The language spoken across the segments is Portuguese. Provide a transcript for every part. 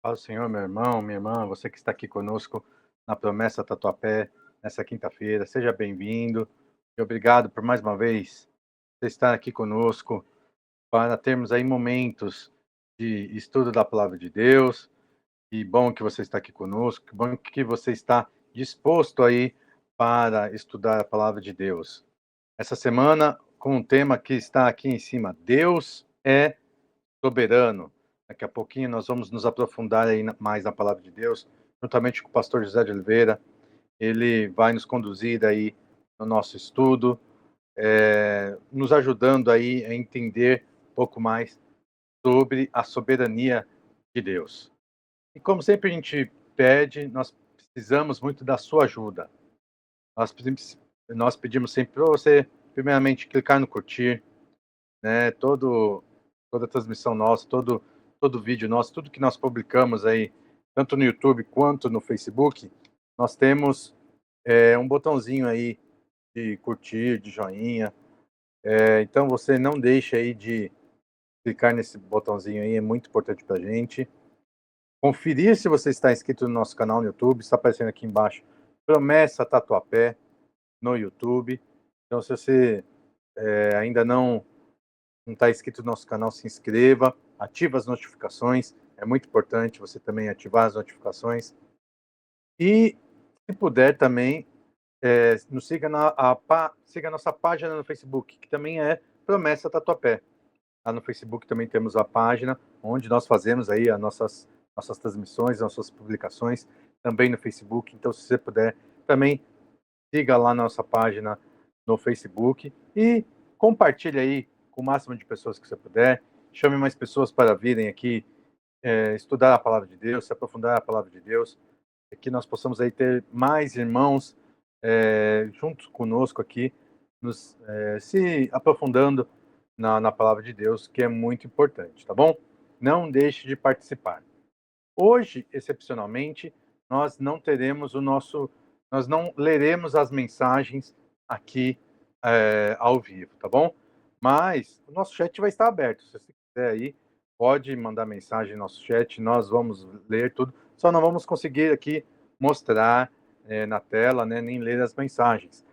Paz do Senhor, meu irmão, minha irmã, você que está aqui conosco na Promessa Tatuapé, nessa quinta-feira, seja bem-vindo e obrigado por mais uma vez você estar aqui conosco para termos aí momentos de estudo da Palavra de Deus. Que bom que você está aqui conosco, que bom que você está disposto aí para estudar a Palavra de Deus. Essa semana, com um tema que está aqui em cima, Deus é soberano. Daqui a pouquinho nós vamos nos aprofundar aí mais na palavra de Deus, juntamente com o pastor José de Oliveira. Ele vai nos conduzir aí no nosso estudo, nos ajudando aí a entender um pouco mais sobre a soberania de Deus. E como sempre a gente pede, nós precisamos muito da sua ajuda. Nós pedimos sempre para você, primeiramente, clicar no curtir, né? Toda transmissão nossa, todo vídeo nosso, tudo que nós publicamos aí, tanto no YouTube quanto no Facebook, nós temos um botãozinho aí de curtir, de joinha. Então você não deixa aí de clicar nesse botãozinho aí, é muito importante para a gente. Conferir se você está inscrito no nosso canal no YouTube, está aparecendo aqui embaixo, Promessa Tatuapé no YouTube. Então se você ainda não está inscrito no nosso canal, se inscreva, ativa as notificações, é muito importante você também ativar as notificações. E, se puder também, nos siga siga a nossa página no Facebook, que também é Promessa Tatuapé. Lá no Facebook também temos a página onde nós fazemos aí as nossas transmissões, nossas publicações, também no Facebook. Então, se você puder, também siga lá a nossa página no Facebook e compartilhe aí com o máximo de pessoas que você puder. Chame mais pessoas para virem aqui estudar a palavra de Deus, se aprofundar na palavra de Deus, e que nós possamos aí ter mais irmãos juntos conosco aqui, se aprofundando na palavra de Deus, que é muito importante, tá bom? Não deixe de participar. Hoje, excepcionalmente, nós não leremos as mensagens aqui ao vivo, tá bom? Mas o nosso chat vai estar aberto. Se você quiser aí, pode mandar mensagem no nosso chat, nós vamos ler tudo. Só não vamos conseguir aqui mostrar na tela, né, nem ler as mensagens.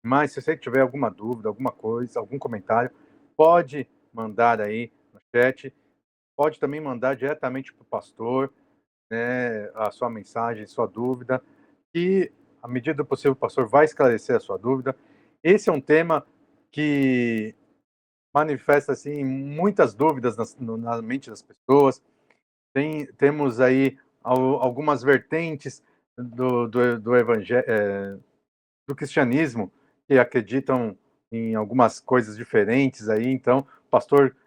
Mas se você tiver alguma dúvida, alguma coisa, algum comentário, pode mandar aí no chat. Pode também mandar diretamente para o pastor, né, a sua mensagem, sua dúvida, e, à medida do possível, o pastor vai esclarecer a sua dúvida. Esse é um tema que manifesta assim muitas dúvidas na mente das pessoas. Temos aí algumas vertentes do evangelho, do cristianismo, que acreditam em algumas coisas diferentes aí. Então, o pastor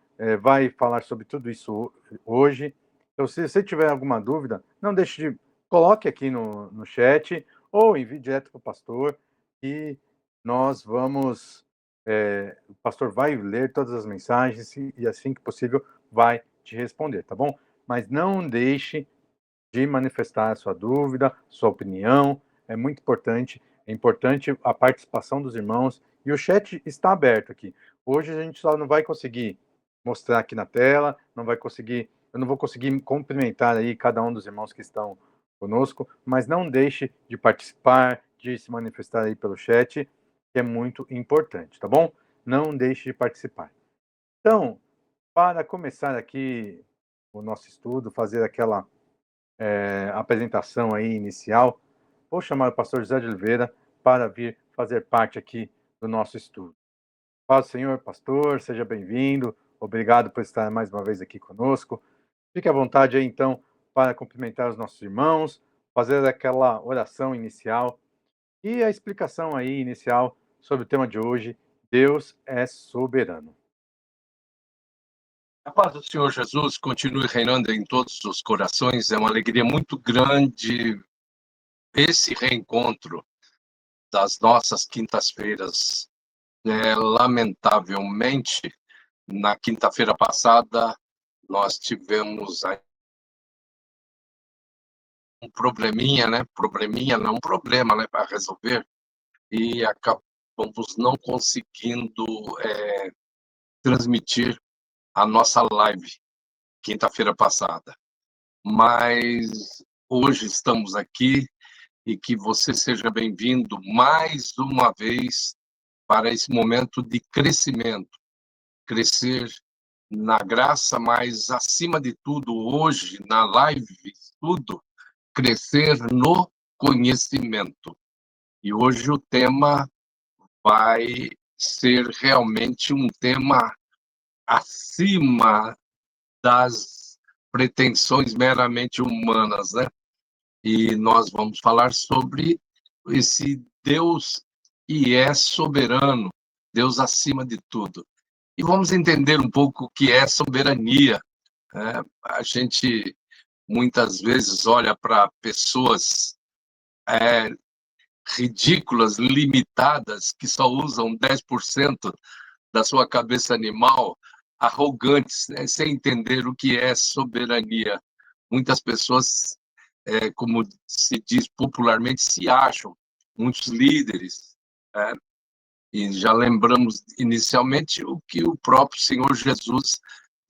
vai falar sobre tudo isso hoje. Então, se você tiver alguma dúvida, não deixe de coloque aqui no chat ou envie direto para o pastor e nós vamos. O pastor vai ler todas as mensagens e assim que possível vai te responder, tá bom? Mas não deixe de manifestar a sua dúvida, sua opinião, é muito importante. É importante a participação dos irmãos e o chat está aberto aqui. Hoje a gente só não vai conseguir mostrar aqui na tela, eu não vou conseguir cumprimentar aí cada um dos irmãos que estão conosco, mas não deixe de participar, de se manifestar aí pelo chat, que é muito importante, tá bom? Não deixe de participar. Então, para começar aqui o nosso estudo, fazer aquela apresentação aí inicial, vou chamar o pastor José de Oliveira para vir fazer parte aqui do nosso estudo. Paz, Senhor, pastor, seja bem-vindo. Obrigado por estar mais uma vez aqui conosco. Fique à vontade aí, então, para cumprimentar os nossos irmãos, fazer aquela oração inicial e a explicação aí inicial sobre o tema de hoje, Deus é soberano. A paz do Senhor Jesus continue reinando em todos os corações. É uma alegria muito grande esse reencontro das nossas quintas-feiras. Lamentavelmente, na quinta-feira passada, nós tivemos um probleminha, né? Probleminha, não um problema, né? Para resolver. E acabamos não conseguindo transmitir a nossa live quinta-feira passada. mas hoje estamos aqui e que você seja bem-vindo mais uma vez para esse momento de crescimento, crescer na graça, mas acima de tudo, hoje, na live, tudo, crescer no conhecimento. E hoje o tema vai ser realmente um tema acima das pretensões meramente humanas, né? E nós vamos falar sobre esse Deus que é soberano, Deus acima de tudo. E vamos entender um pouco o que é soberania, né? A gente muitas vezes olha para pessoas ridículas, limitadas, que só usam 10% da sua cabeça animal, arrogantes, né? Sem entender o que é soberania. Muitas pessoas, como se diz popularmente, se acham, muitos líderes, né? E já lembramos inicialmente o que o próprio Senhor Jesus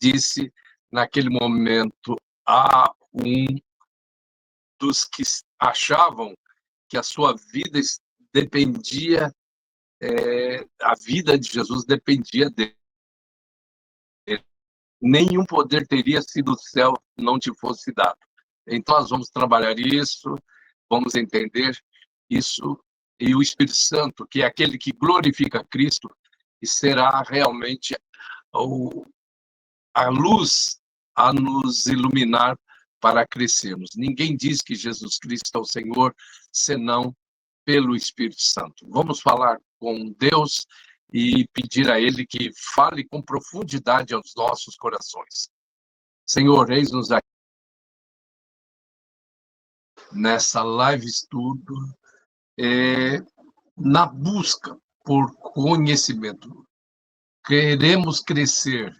disse naquele momento a um dos que achavam que a sua vida dependia, a vida de Jesus dependia dele. Nenhum poder teria se do céu não te fosse dado. Então nós vamos trabalhar isso, vamos entender isso, e o Espírito Santo, que é aquele que glorifica Cristo, e será realmente a luz a nos iluminar para crescermos. Ninguém diz que Jesus Cristo é o Senhor, senão pelo Espírito Santo. Vamos falar com Deus e pedir a Ele que fale com profundidade aos nossos corações. Senhor, eis-nos aqui nessa live estudo, na busca por conhecimento. Queremos crescer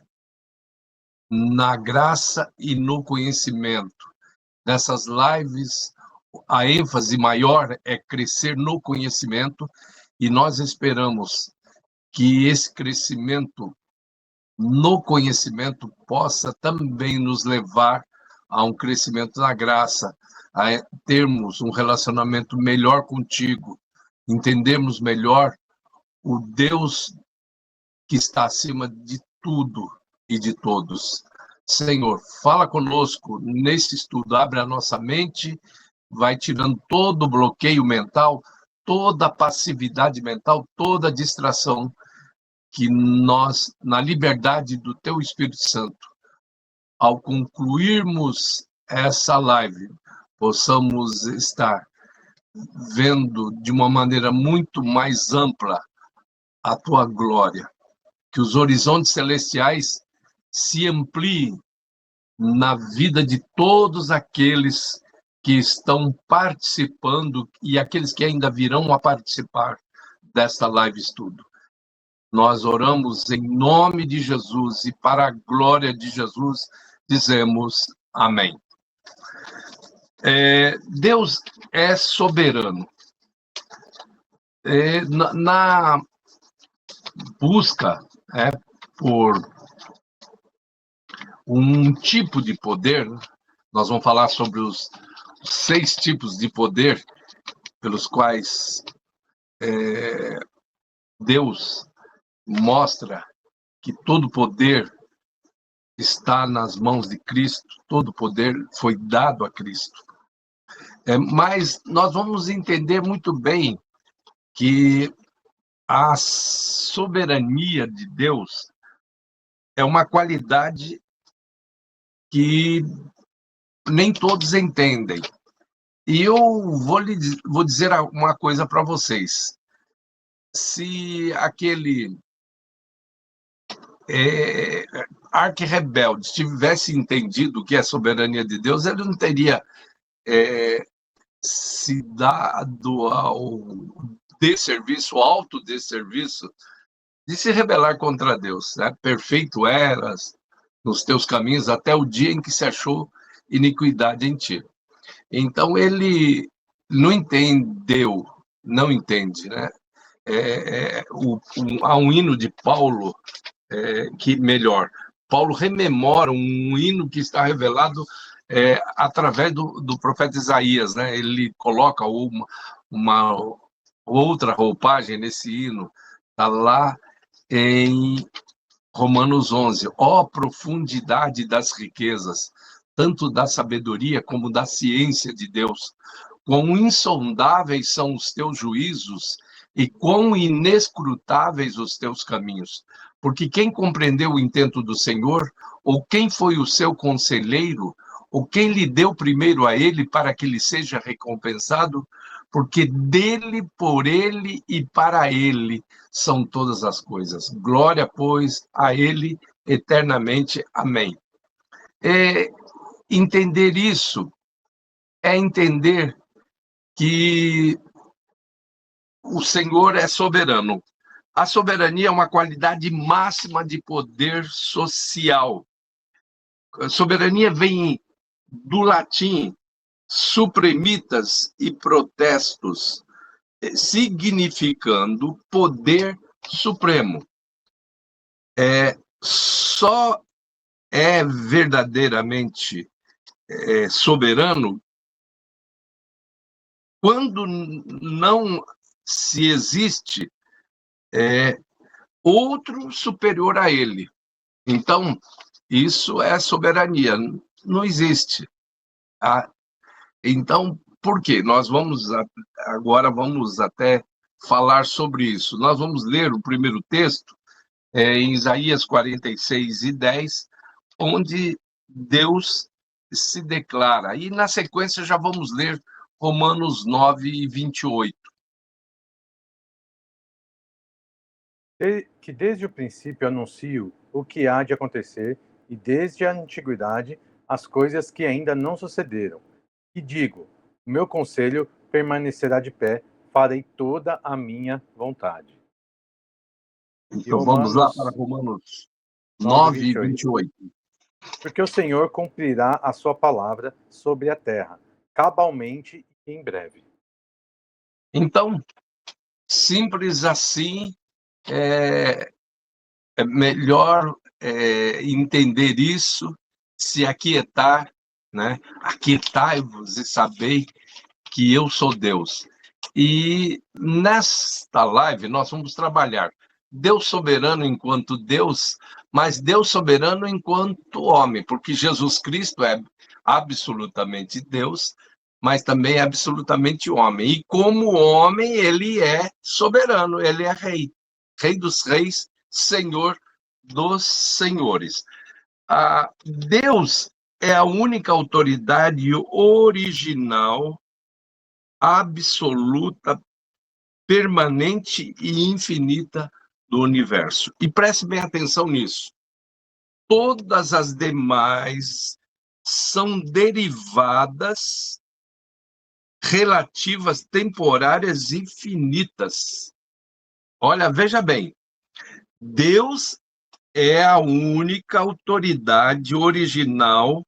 na graça e no conhecimento. Nessas lives, a ênfase maior é crescer no conhecimento, e nós esperamos que esse crescimento no conhecimento possa também nos levar a um crescimento na graça, a termos um relacionamento melhor contigo, entendermos melhor o Deus que está acima de tudo e de todos. Senhor, fala conosco nesse estudo, abre a nossa mente, vai tirando todo o bloqueio mental, toda a passividade mental, toda a distração, que nós, na liberdade do Teu Espírito Santo, ao concluirmos essa live, possamos estar vendo de uma maneira muito mais ampla a Tua glória, que os horizontes celestiais se ampliem na vida de todos aqueles que estão participando e aqueles que ainda virão a participar desta live estudo. Nós oramos em nome de Jesus e para a glória de Jesus dizemos amém. Deus é soberano. Na busca por um tipo de poder, nós vamos falar sobre os 6 tipos de poder pelos quais Deus mostra que todo poder está nas mãos de Cristo, todo poder foi dado a Cristo. Mas nós vamos entender muito bem que a soberania de Deus é uma qualidade que nem todos entendem. E eu vou dizer uma coisa para vocês. Se aquele arqui-rebelde tivesse entendido o que é soberania de Deus, ele não teria se dado ao desserviço, ao autodesserviço, de se rebelar contra Deus, né? Perfeito eras nos teus caminhos até o dia em que se achou iniquidade em ti. Então ele não entende, né? Há um hino de Paulo Paulo rememora um hino que está revelado através do profeta Isaías, né? Ele coloca uma outra roupagem nesse hino, está lá em Romanos 11. Ó profundidade das riquezas, tanto da sabedoria como da ciência de Deus. Quão insondáveis são os teus juízos e quão inescrutáveis os teus caminhos. Porque quem compreendeu o intento do Senhor, ou quem foi o seu conselheiro, ou quem lhe deu primeiro a ele para que lhe seja recompensado? Porque dele, por ele e para ele são todas as coisas. Glória, pois, a ele eternamente. Amém. Entender isso é entender que o Senhor é soberano. A soberania é uma qualidade máxima de poder social. A soberania vem do latim supremitas e protestos, significando poder supremo. Só é verdadeiramente soberano quando não se existe outro superior a ele. Então, isso é soberania. Não existe. Então, por quê? Nós agora vamos até falar sobre isso. Nós vamos ler o primeiro texto em Isaías 46:10, onde Deus se declara. E, na sequência, já vamos ler Romanos 9:28. Que desde o princípio anuncio o que há de acontecer, e desde a antiguidade as coisas que ainda não sucederam. E digo, o meu conselho permanecerá de pé, farei toda a minha vontade. Então vamos lá para Romanos 9:28. Porque o Senhor cumprirá a sua palavra sobre a terra, cabalmente e em breve. Então, simples assim, é melhor entender isso, se aquietar, né? Aquietai-vos e sabei que eu sou Deus. E nesta live nós vamos trabalhar Deus soberano enquanto Deus, mas Deus soberano enquanto homem, porque Jesus Cristo é absolutamente Deus, mas também é absolutamente homem. E como homem, ele é soberano, ele é rei, rei dos reis, senhor dos senhores. Deus é a única autoridade original, absoluta, permanente e infinita do universo. E preste bem atenção nisso. Todas as demais são derivadas relativas, temporárias e finitas. Olha, veja bem, Deus é a única autoridade original,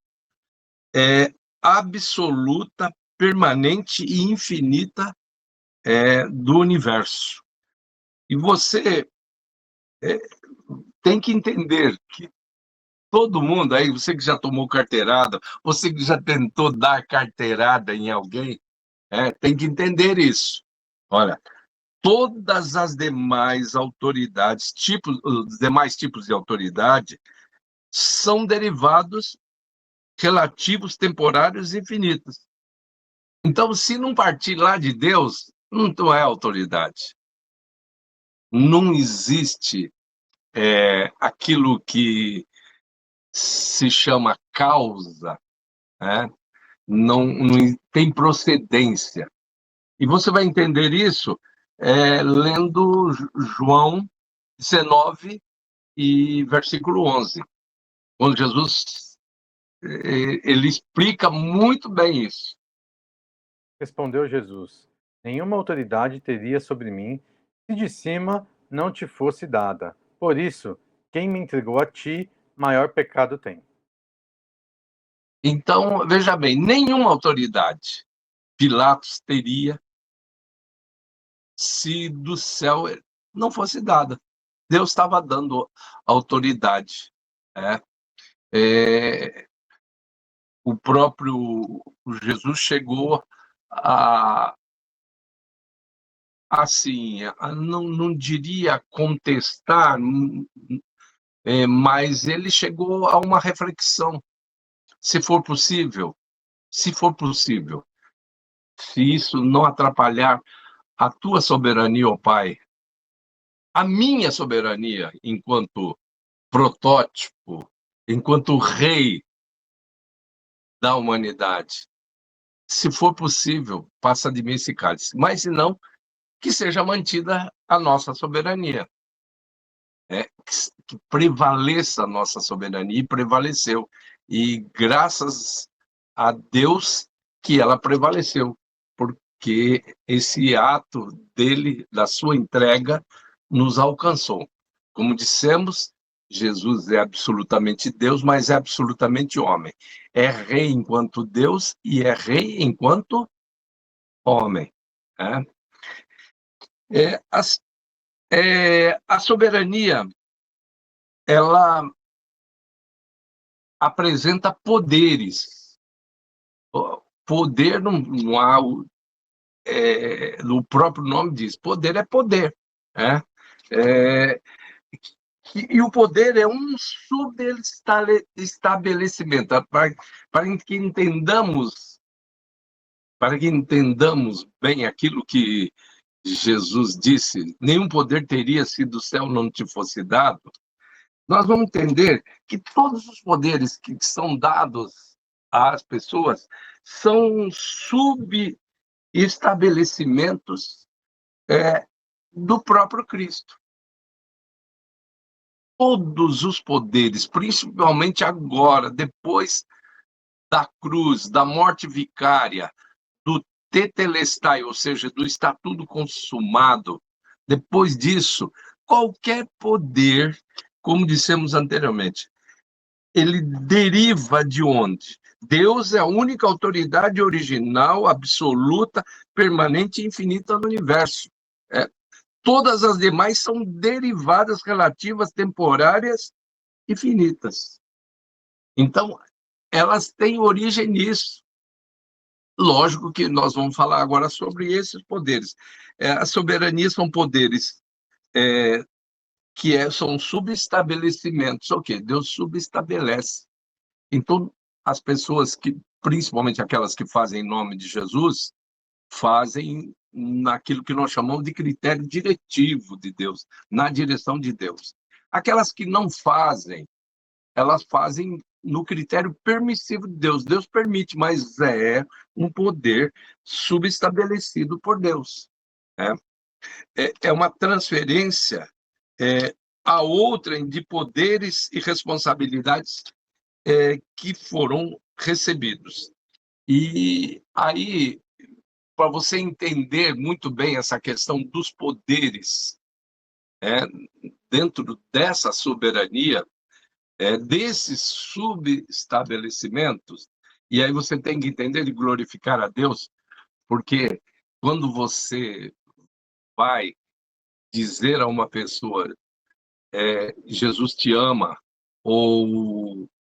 absoluta, permanente e infinita do universo. E você tem que entender que todo mundo aí, você que já tomou carteirada, você que já tentou dar carteirada em alguém, tem que entender isso. Olha, todas as demais autoridades, os demais tipos de autoridade, são derivados relativos, temporários e infinitos. Então, se não partir lá de Deus, não é autoridade. Não existe aquilo que se chama causa, né? Não tem procedência. E você vai entender isso lendo João 19 e versículo 11, onde Jesus ele explica muito bem isso. Respondeu Jesus: nenhuma autoridade teria sobre mim se de cima não te fosse dada. Por isso, quem me entregou a ti, maior pecado tem. Então, veja bem, nenhuma autoridade Pilatos teria se do céu não fosse dada. Deus estava dando autoridade. o próprio Jesus chegou a, assim, não diria contestar, mas ele chegou a uma reflexão, se for possível, se for possível, se isso não atrapalhar a tua soberania, ó Pai, a minha soberania enquanto protótipo, enquanto rei da humanidade. Se for possível, passa de mim esse cálice. Mas, se não, que seja mantida a nossa soberania. Que prevaleça a nossa soberania, e prevaleceu. E graças a Deus que ela prevaleceu, porque esse ato dele, da sua entrega, nos alcançou. Como dissemos, Jesus é absolutamente Deus, mas é absolutamente homem. É rei enquanto Deus e é rei enquanto homem. Né? É, a soberania, ela apresenta poderes. O poder não há, no próprio nome diz, poder é poder. Né? É, e o poder é um subestabelecimento, para que entendamos bem aquilo que Jesus disse, nenhum poder teria se do céu não te fosse dado. Nós vamos entender que todos os poderes que são dados às pessoas são subestabelecimentos do próprio Cristo. Todos os poderes, principalmente agora, depois da cruz, da morte vicária, do tetelestai, ou seja, do está tudo consumado, depois disso, qualquer poder, como dissemos anteriormente, ele deriva de onde? Deus é a única autoridade original, absoluta, permanente e infinita no universo. Todas as demais são derivadas relativas, temporárias e finitas. Então, elas têm origem nisso. Lógico que nós vamos falar agora sobre esses poderes. A soberania são poderes são subestabelecimentos. O quê? Deus subestabelece. Então, as pessoas que, principalmente aquelas que fazem em nome de Jesus, fazem naquilo que nós chamamos de critério diretivo de Deus, na direção de Deus. Aquelas que não fazem, elas fazem no critério permissivo de Deus. Deus permite, mas é um poder subestabelecido por Deus. É uma transferência a outrem de poderes e responsabilidades que foram recebidos. E aí, para você entender muito bem essa questão dos poderes dentro dessa soberania, desses subestabelecimentos, e aí você tem que entender e glorificar a Deus, porque quando você vai dizer a uma pessoa Jesus te ama, ou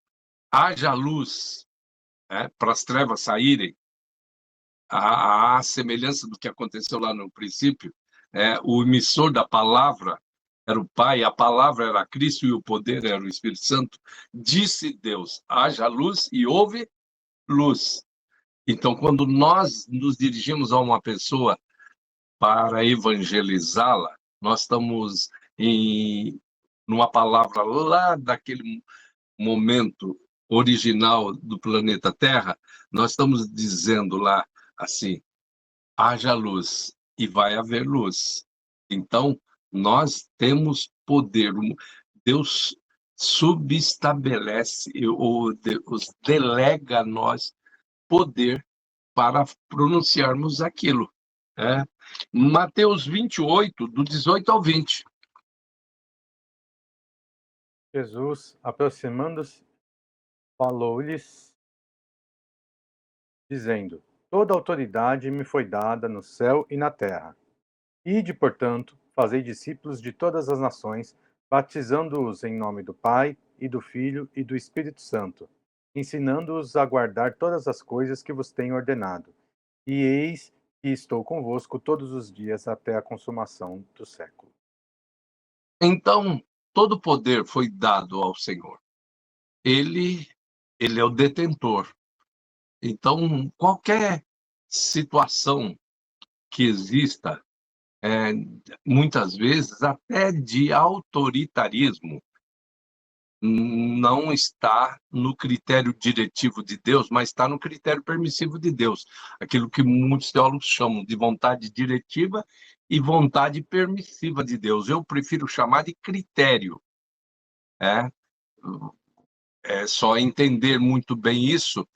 haja luz para as trevas saírem, a semelhança do que aconteceu lá no princípio, o emissor da palavra era o Pai, a palavra era Cristo e o poder era o Espírito Santo. Disse Deus, haja luz e houve luz. Então, quando nós nos dirigimos a uma pessoa para evangelizá-la, nós estamos numa palavra lá daquele momento original do planeta Terra, nós estamos dizendo lá assim, haja luz e vai haver luz. Então, nós temos poder. Deus subestabelece ou Deus delega a nós poder para pronunciarmos aquilo. Mateus 28, do 18 ao 20. Jesus, aproximando-se, falou-lhes, dizendo: Toda autoridade me foi dada no céu e na terra. Ide, portanto, fazei discípulos de todas as nações, batizando-os em nome do Pai, e do Filho e do Espírito Santo, ensinando-os a guardar todas as coisas que vos tenho ordenado. E eis que estou convosco todos os dias até a consumação do século. Então, todo poder foi dado ao Senhor. Ele, ele é o detentor. Então, qualquer situação que exista, muitas vezes até de autoritarismo, não está no critério diretivo de Deus, mas está no critério permissivo de Deus. Aquilo que muitos teólogos chamam de vontade diretiva e vontade permissiva de Deus. Eu prefiro chamar de critério. É, é só entender muito bem isso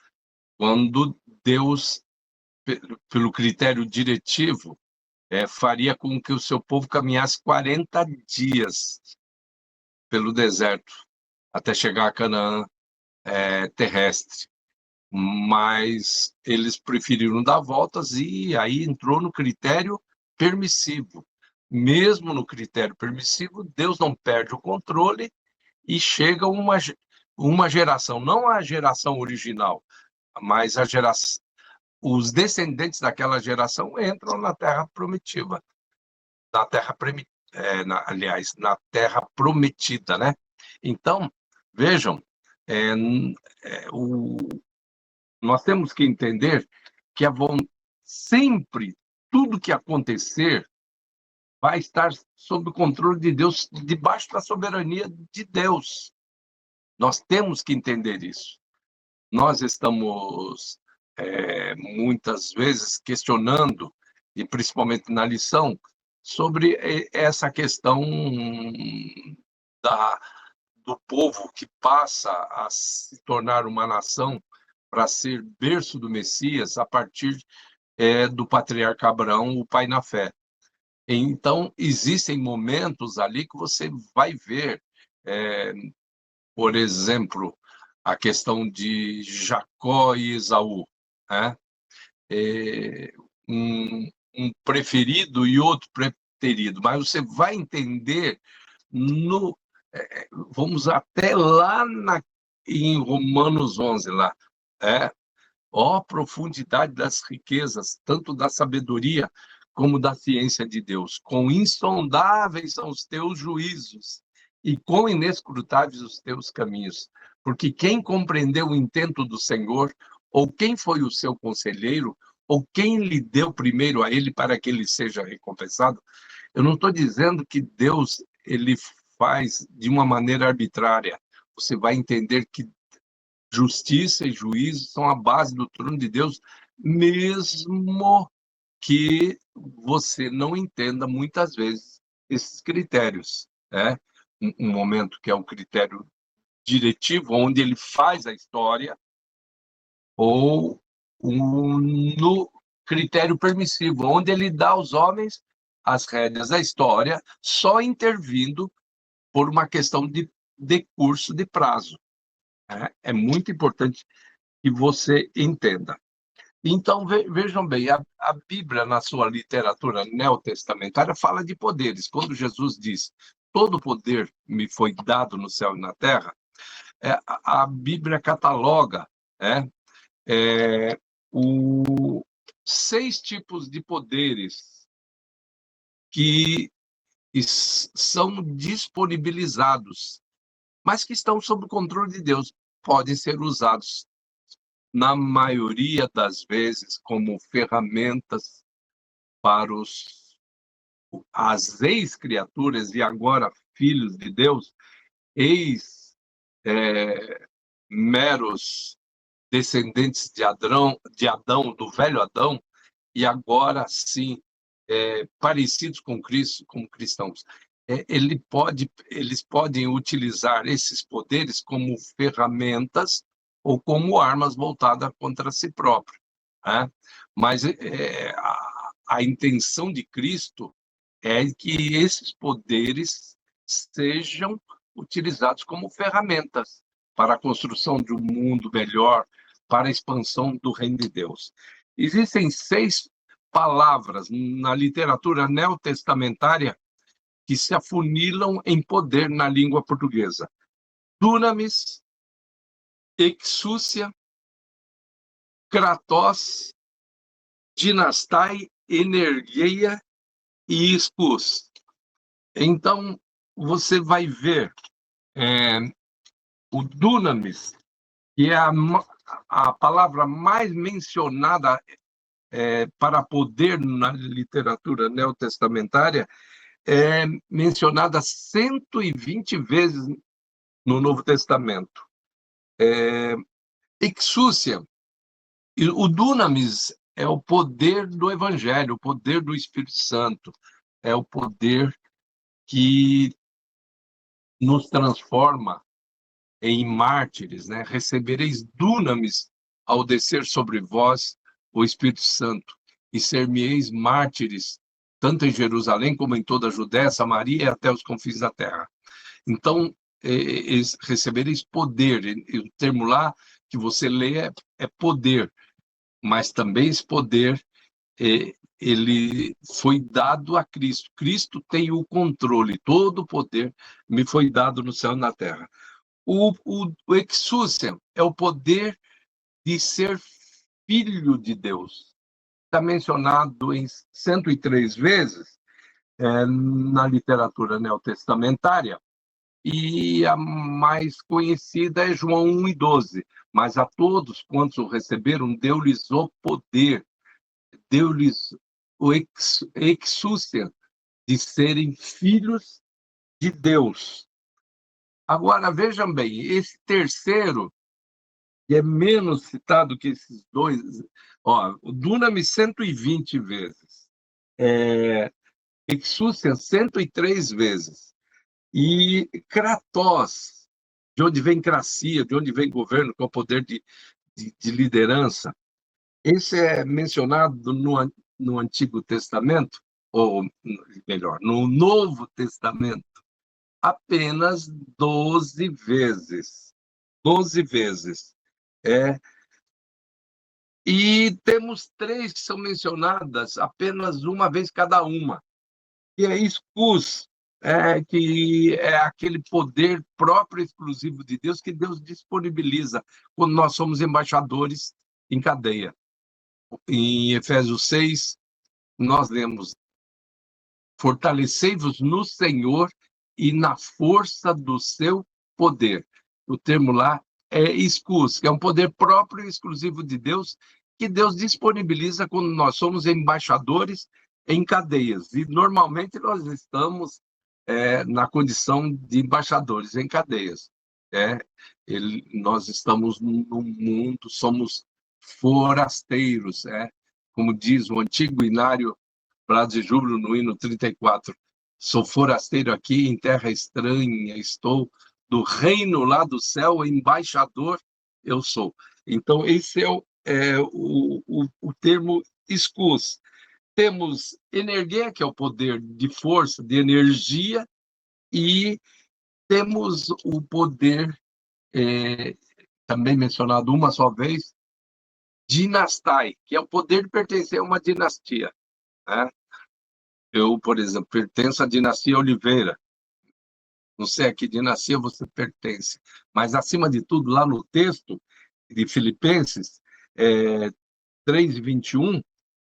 quando Deus, pelo critério diretivo, faria com que o seu povo caminhasse 40 dias pelo deserto até chegar a Canaã terrestre. Mas eles preferiram dar voltas e aí entrou no critério permissivo. Mesmo no critério permissivo, Deus não perde o controle e chega uma geração, não a geração original, mas a geração, os descendentes daquela geração entram na Terra Prometida, na Terra aliás, na Terra Prometida, né? Então, vejam, nós temos que entender que sempre tudo que acontecer vai estar sob o controle de Deus, debaixo da soberania de Deus. Nós temos que entender isso. Nós estamos muitas vezes questionando, e principalmente na lição, sobre essa questão do povo que passa a se tornar uma nação para ser berço do Messias a partir do patriarca Abraão, o pai na fé. Então, existem momentos ali que você vai ver, por exemplo, a questão de Jacó e Esaú, né? Um preferido e outro preterido, mas você vai entender vamos até lá em Romanos 11, lá, ó profundidade das riquezas, tanto da sabedoria como da ciência de Deus. Quão insondáveis são os teus juízos e quão inescrutáveis os teus caminhos. Porque quem compreendeu o intento do Senhor, ou quem foi o seu conselheiro, ou quem lhe deu primeiro a ele para que ele seja recompensado? Eu não estou dizendo que Deus ele faz de uma maneira arbitrária. Você vai entender que justiça e juízo são a base do trono de Deus, mesmo que você não entenda muitas vezes esses critérios, né? Um momento que é o critério diretivo, onde ele faz a história, ou no critério permissivo, onde ele dá aos homens as rédeas da história, só intervindo por uma questão de decurso de prazo. É muito importante que você entenda. Então, vejam bem, a Bíblia, na sua literatura neotestamentária, fala de poderes. Quando Jesus diz, todo poder me foi dado no céu e na terra, a Bíblia cataloga os 6 tipos de poderes que são disponibilizados, mas que estão sob o controle de Deus, podem ser usados, na maioria das vezes, como ferramentas para as ex-criaturas e agora filhos de Deus, meros descendentes de Adão, do velho Adão, e agora sim parecidos com Cristo, como cristãos. Eles podem utilizar esses poderes como ferramentas ou como armas voltadas contra si próprio, né? Mas a intenção de Cristo é que esses poderes sejam utilizados como ferramentas para a construção de um mundo melhor, para a expansão do reino de Deus. Existem 6 palavras na literatura neotestamentária que se afunilam em poder na língua portuguesa. Dunamis, exúcia, kratos, dinastai, energeia e expus. Então, você vai ver o dunamis, que é a palavra mais mencionada para poder na literatura neotestamentária, é mencionada 120 vezes no Novo Testamento. Exúcia, o dunamis é o poder do Evangelho, o poder do Espírito Santo, é o poder que nos transforma em mártires, né? Recebereis dunamis ao descer sobre vós o Espírito Santo, e ser-me-eis mártires, tanto em Jerusalém como em toda a Judéia, Samaria e até os confins da terra. Então, recebereis poder. O termo lá que você lê é poder, mas também esse poder ele foi dado a Cristo. Cristo tem o controle, todo o poder me foi dado no céu e na terra. O exúcia é o poder de ser filho de Deus. Está mencionado em 103 vezes na literatura neotestamentária, e a mais conhecida é João 1:12. Mas a todos quantos o receberam, deu-lhes o poder, deu-lhes o exúcia de serem filhos de Deus. Agora, vejam bem, esse terceiro, que é menos citado que esses dois, o dunamis 120 vezes, exúcia 103 vezes, e kratos, de onde vem cracia, de onde vem governo, que é o poder de liderança. Esse é mencionado no Antigo Testamento, ou melhor, no Novo Testamento, apenas 12 vezes. 12 vezes. E temos 3 que são mencionadas apenas uma vez cada uma, que é expus, que é aquele poder próprio e exclusivo de Deus que Deus disponibiliza quando nós somos embaixadores em cadeia. Em Efésios 6, nós lemos: fortalecei-vos no Senhor e na força do seu poder. O termo lá é excus, que é um poder próprio e exclusivo de Deus, que Deus disponibiliza quando nós somos embaixadores em cadeias. E normalmente nós estamos na condição de embaixadores em cadeias. Nós estamos no mundo, somos forasteiros, como diz o antigo hinário Prados de Júbilo, no hino 34. Sou forasteiro aqui, em terra estranha estou, do reino lá do céu, embaixador eu sou. Então, esse é o termo excus. Temos energia, que é o poder de força, de energia, e temos o poder, também mencionado uma só vez, dinastai, que é o poder de pertencer a uma dinastia. Eu, por exemplo, pertenço à dinastia Oliveira. Não sei a que dinastia você pertence, mas, acima de tudo, lá no texto de Filipenses 3:21,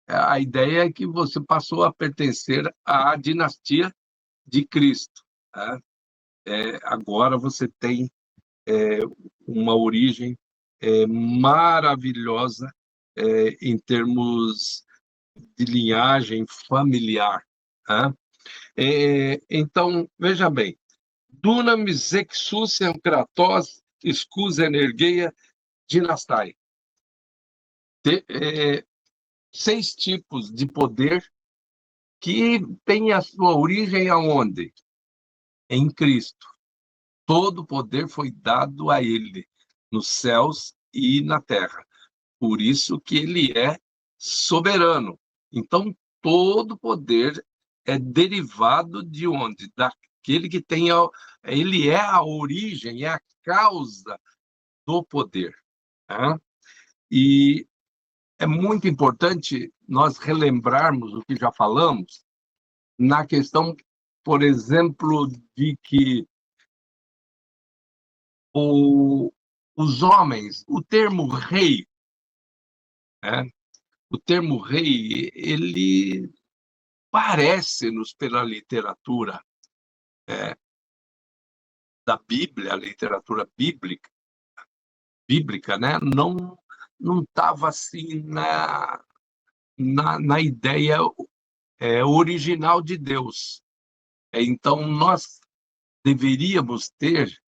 a ideia é que você passou a pertencer à dinastia de Cristo. Agora você tem uma origem maravilhosa em termos de linhagem familiar. Então, veja bem: dunamis, exúcia, kratos, excus, energeia, dinastai. 6 tipos de poder que têm a sua origem aonde? Em Cristo. Todo poder foi dado a ele, nos céus e na terra. Por isso que ele é soberano. Então, todo poder é derivado de onde? Daquele que tem... Ele é a origem, é a causa do poder. E é muito importante nós relembrarmos o que já falamos na questão, por exemplo, de que os homens, o termo rei, né? O termo rei, ele parece-nos pela literatura da Bíblia, a literatura bíblica, né? Não estava assim na ideia original de Deus. Então, nós deveríamos ter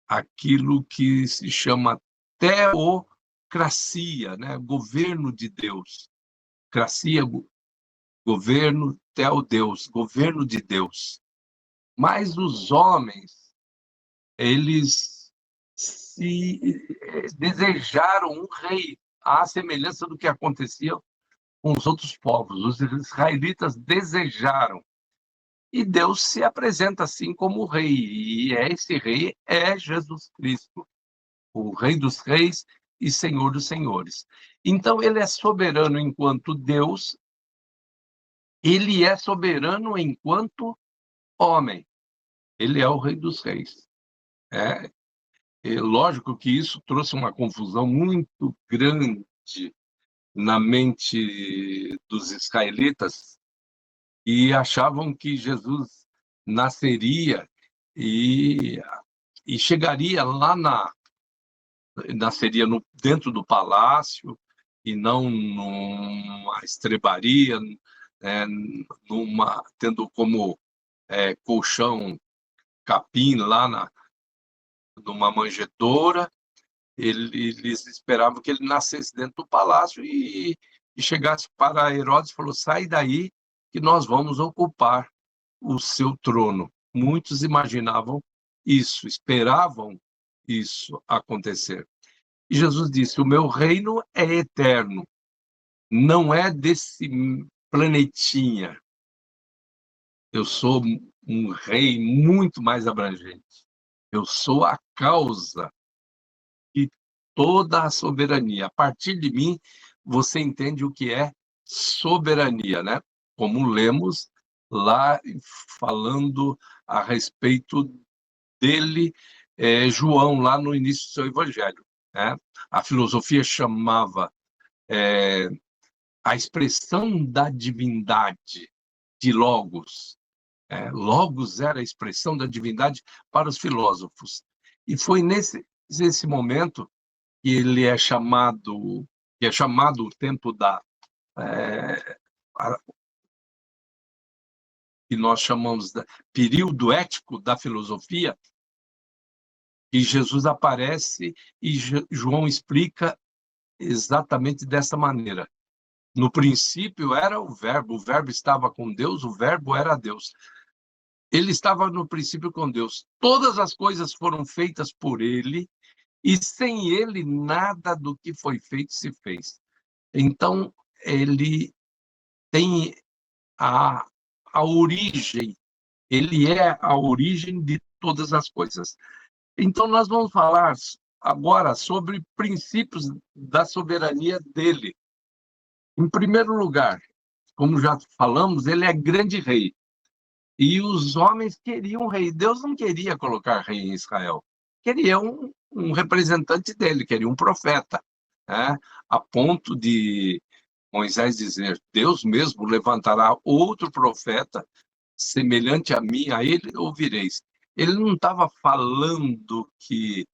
aquilo que se chama teocracia, né? Governo de Deus. Cracia, governo, Deus, governo de Deus. Mas os homens, eles desejaram um rei, à semelhança do que acontecia com os outros povos. Os israelitas desejaram. E Deus se apresenta assim como o rei. E esse rei é Jesus Cristo, o Rei dos Reis e Senhor dos Senhores. Então, ele é soberano enquanto Deus, ele é soberano enquanto homem. Ele é o Rei dos Reis. É lógico que isso trouxe uma confusão muito grande na mente dos israelitas e achavam que Jesus nasceria e chegaria lá nasceria dentro do palácio e não numa estrebaria, tendo como colchão capim lá numa manjedoura. Eles esperavam que ele nascesse dentro do palácio e chegasse para Herodes e falou: sai daí que nós vamos ocupar o seu trono. Muitos imaginavam isso, esperavam isso acontecer. E Jesus disse: o meu reino é eterno, não é desse planetinha. Eu sou um rei muito mais abrangente. Eu sou a causa de toda a soberania. A partir de mim, você entende o que é soberania, né? Como lemos lá falando a respeito dele, João, lá no início do seu evangelho, né? A filosofia chamava a expressão da divindade de Logos. Logos era a expressão da divindade para os filósofos. E foi nesse momento que ele é chamado o tempo que nós chamamos de período ético da filosofia, e Jesus aparece e João explica exatamente dessa maneira. No princípio era o verbo estava com Deus, o verbo era Deus. Ele estava no princípio com Deus. Todas as coisas foram feitas por ele, e sem ele nada do que foi feito se fez. Então, ele tem a origem, ele é a origem de todas as coisas. Então, nós vamos falar agora sobre princípios da soberania dele. Em primeiro lugar, como já falamos, ele é grande rei. E os homens queriam um rei. Deus não queria colocar rei em Israel. Queria um representante dele, queria um profeta, né? A ponto de Moisés dizer: Deus mesmo levantará outro profeta semelhante a mim, a ele ouvireis. Ele não estava falando que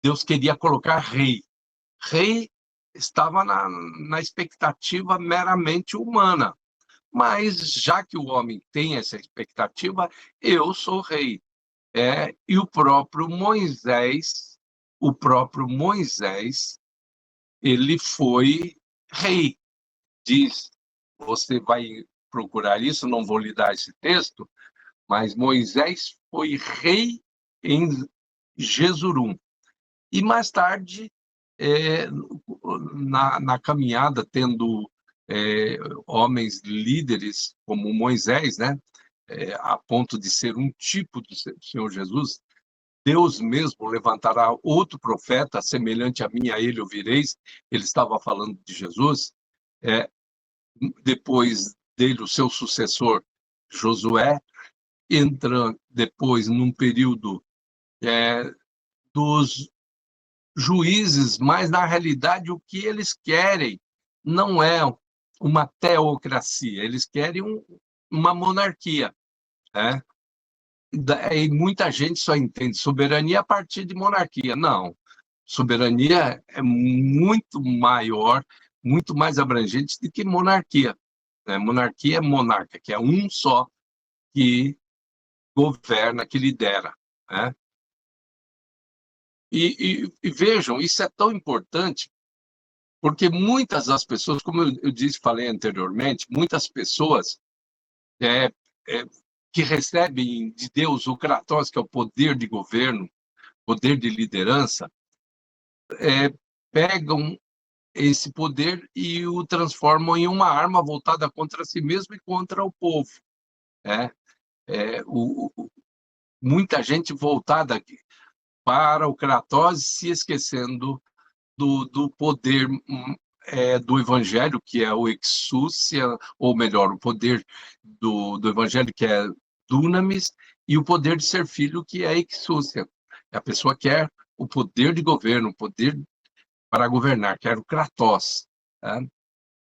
Deus queria colocar rei. Rei estava na expectativa meramente humana. Mas, já que o homem tem essa expectativa, eu sou rei. E o próprio Moisés, ele foi rei. Diz, você vai procurar isso, não vou lhe dar esse texto, mas Moisés foi rei em Jesurum. E mais tarde, na caminhada, tendo homens líderes como Moisés, né, a ponto de ser um tipo do Senhor Jesus, Deus mesmo levantará outro profeta semelhante a mim, a ele ouvireis. Ele estava falando de Jesus. Depois dele, o seu sucessor, Josué, entra depois num período dos juízes, mas na realidade o que eles querem não é uma teocracia, eles querem uma monarquia, né? E muita gente só entende soberania a partir de monarquia. Não, soberania é muito maior, muito mais abrangente do que monarquia, né? Monarquia é monarca, que é um só que governa, que lidera, né? E vejam, isso é tão importante, porque muitas das pessoas, como eu disse, falei anteriormente, muitas pessoas é, é, que recebem de Deus o kratos, que é o poder de governo, poder de liderança, pegam esse poder e o transformam em uma arma voltada contra si mesmo e contra o povo. Né? Muita gente voltada para o kratos, se esquecendo do poder do evangelho, que é o exúcia, ou melhor, o poder do evangelho, que é dunamis, e o poder de ser filho, que é exúcia. A pessoa quer o poder de governo, o poder para governar, quer o kratos. Tá?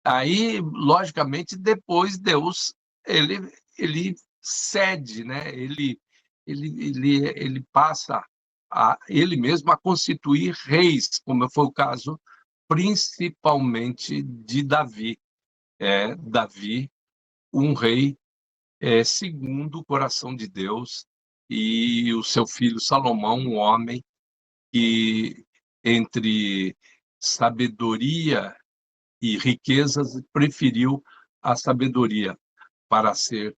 Aí, logicamente, depois Deus ele cede, né? Ele passa ele mesmo a constituir reis, como foi o caso principalmente de Davi. Davi, um rei segundo o coração de Deus, e o seu filho Salomão, um homem que, entre sabedoria e riquezas, preferiu a sabedoria para ser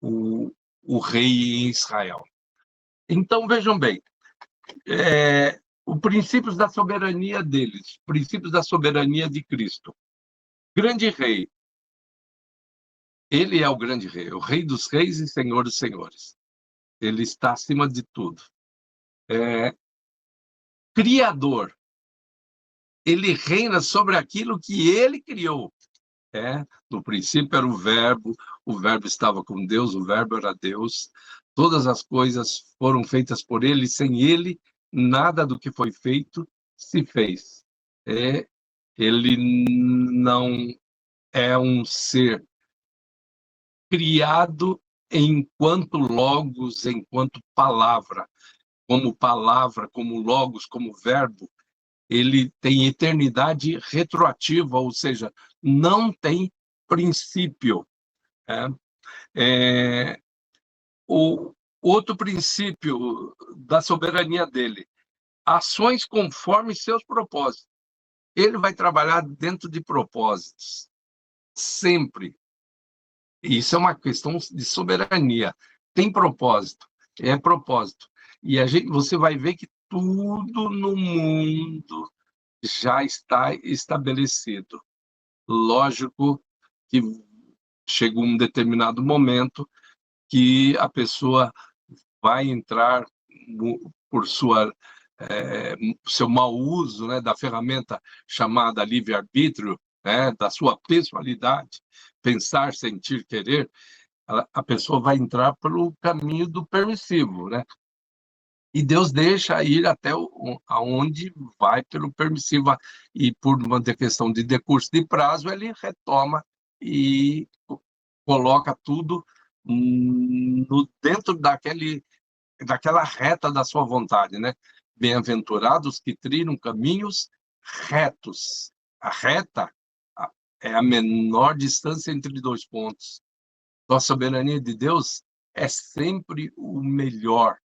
o, o rei em Israel. Então, vejam bem, os princípios da soberania deles, princípios da soberania de Cristo. Grande rei, ele é o grande rei, o rei dos reis e senhor dos senhores. Ele está acima de tudo. Criador, ele reina sobre aquilo que ele criou. No princípio era o verbo estava com Deus, o verbo era Deus. Todas as coisas foram feitas por ele, sem ele, nada do que foi feito se fez. Ele não é um ser criado enquanto logos, enquanto palavra, como logos, como verbo. Ele tem eternidade retroativa, ou seja, não tem princípio. O outro princípio da soberania dele, ações conforme seus propósitos. Ele vai trabalhar dentro de propósitos, sempre. Isso é uma questão de soberania. Tem propósito, é propósito. E você vai ver que tudo no mundo já está estabelecido. Lógico que chega um determinado momento que a pessoa vai entrar por seu mau uso, né, da ferramenta chamada livre-arbítrio, né, da sua pessoalidade, pensar, sentir, querer, a pessoa vai entrar pelo caminho do permissivo, né? E Deus deixa ir até aonde vai pelo permissivo, e por uma questão de decurso de prazo, ele retoma e coloca tudo dentro daquela reta da sua vontade, né? Bem-aventurados que trilham caminhos retos. A reta é a menor distância entre dois pontos. Então, a soberania de Deus é sempre o melhor.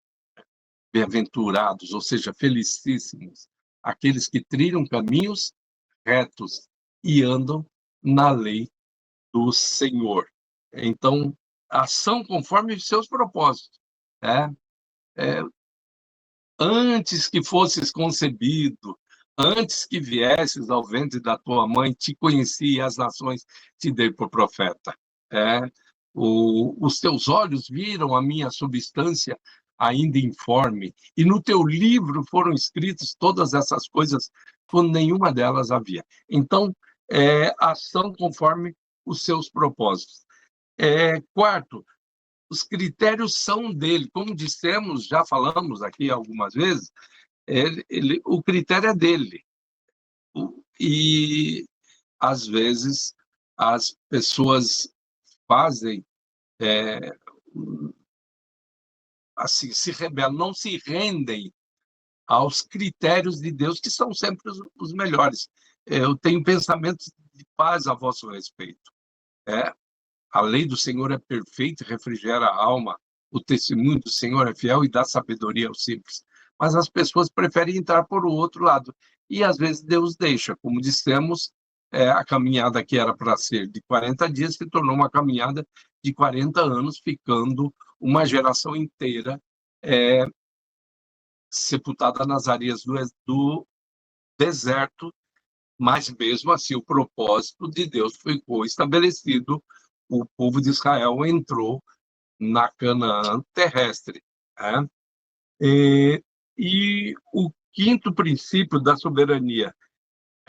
Bem-aventurados, ou seja, felicíssimos, aqueles que trilham caminhos retos e andam na lei do Senhor. Então, ação conforme os seus propósitos. Antes que fosses concebido, antes que viesses ao ventre da tua mãe, te conheci e as nações te dei por profeta. Os teus olhos viram a minha substância ainda informe, e no teu livro foram escritas todas essas coisas, quando nenhuma delas havia. Então, ação conforme os seus propósitos. Quarto, os critérios são dele. Como dissemos, já falamos aqui algumas vezes, o critério é dele. E, às vezes, as pessoas fazem, assim, se rebelam, não se rendem aos critérios de Deus, que são sempre os melhores. Eu tenho pensamentos de paz a vosso respeito. A lei do Senhor é perfeita e refrigera a alma. O testemunho do Senhor é fiel e dá sabedoria aos simples. Mas as pessoas preferem entrar por o outro lado. E, às vezes, Deus deixa. Como dissemos, a caminhada que era para ser de 40 dias se tornou uma caminhada de 40 anos, ficando uma geração inteira sepultada nas areias do deserto, mas mesmo assim o propósito de Deus foi estabelecido. O povo de Israel entrou na Canaã terrestre. Né? E o quinto princípio da soberania,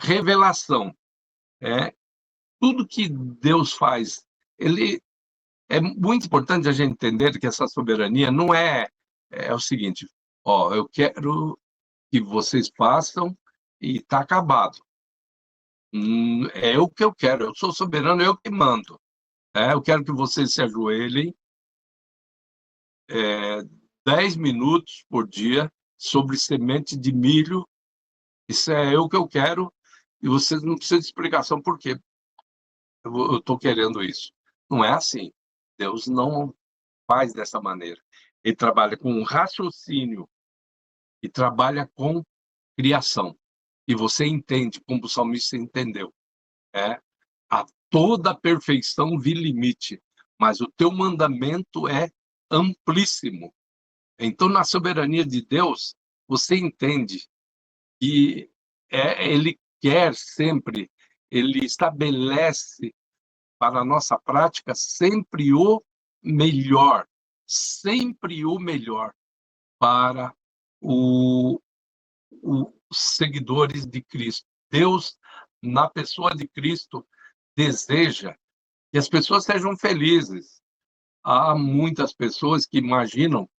revelação. Tudo que Deus faz, é muito importante a gente entender que essa soberania não é o seguinte: eu quero que vocês façam e está acabado. É o que eu quero, eu sou soberano, eu que mando. Eu quero que vocês se ajoelhem 10 minutos por dia sobre semente de milho. Isso é o que eu quero e vocês não precisam de explicação por quê eu estou querendo isso. Não é assim. Deus não faz dessa maneira. Ele trabalha com raciocínio e trabalha com criação. E você entende, como o salmista entendeu. A toda perfeição vi limite, mas o teu mandamento é amplíssimo. Então, na soberania de Deus, você entende que ele quer sempre, ele estabelece para a nossa prática sempre o melhor para os seguidores de Cristo. Deus, na pessoa de Cristo, deseja que as pessoas sejam felizes. Há muitas pessoas que imaginam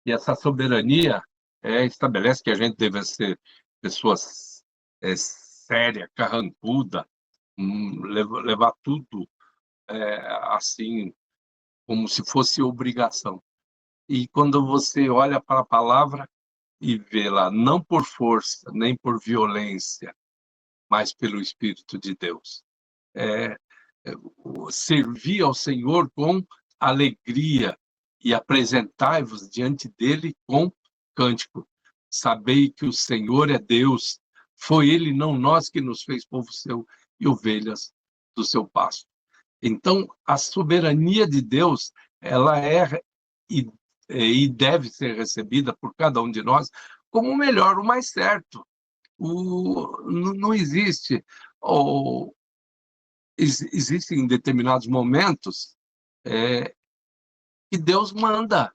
que essa soberania estabelece que a gente deve ser pessoas séria, carrancuda, levar tudo assim, como se fosse obrigação. E quando você olha para a palavra e vê lá, não por força, nem por violência, mas pelo Espírito de Deus. Servir ao Senhor com alegria e apresentai-vos diante dele com cântico. Sabei que o Senhor é Deus, foi ele, não nós, que nos fez povo seu e ovelhas do seu pasto. Então, a soberania de Deus, ela e deve ser recebida por cada um de nós como o melhor, o mais certo. Não existe, existem determinados momentos que Deus manda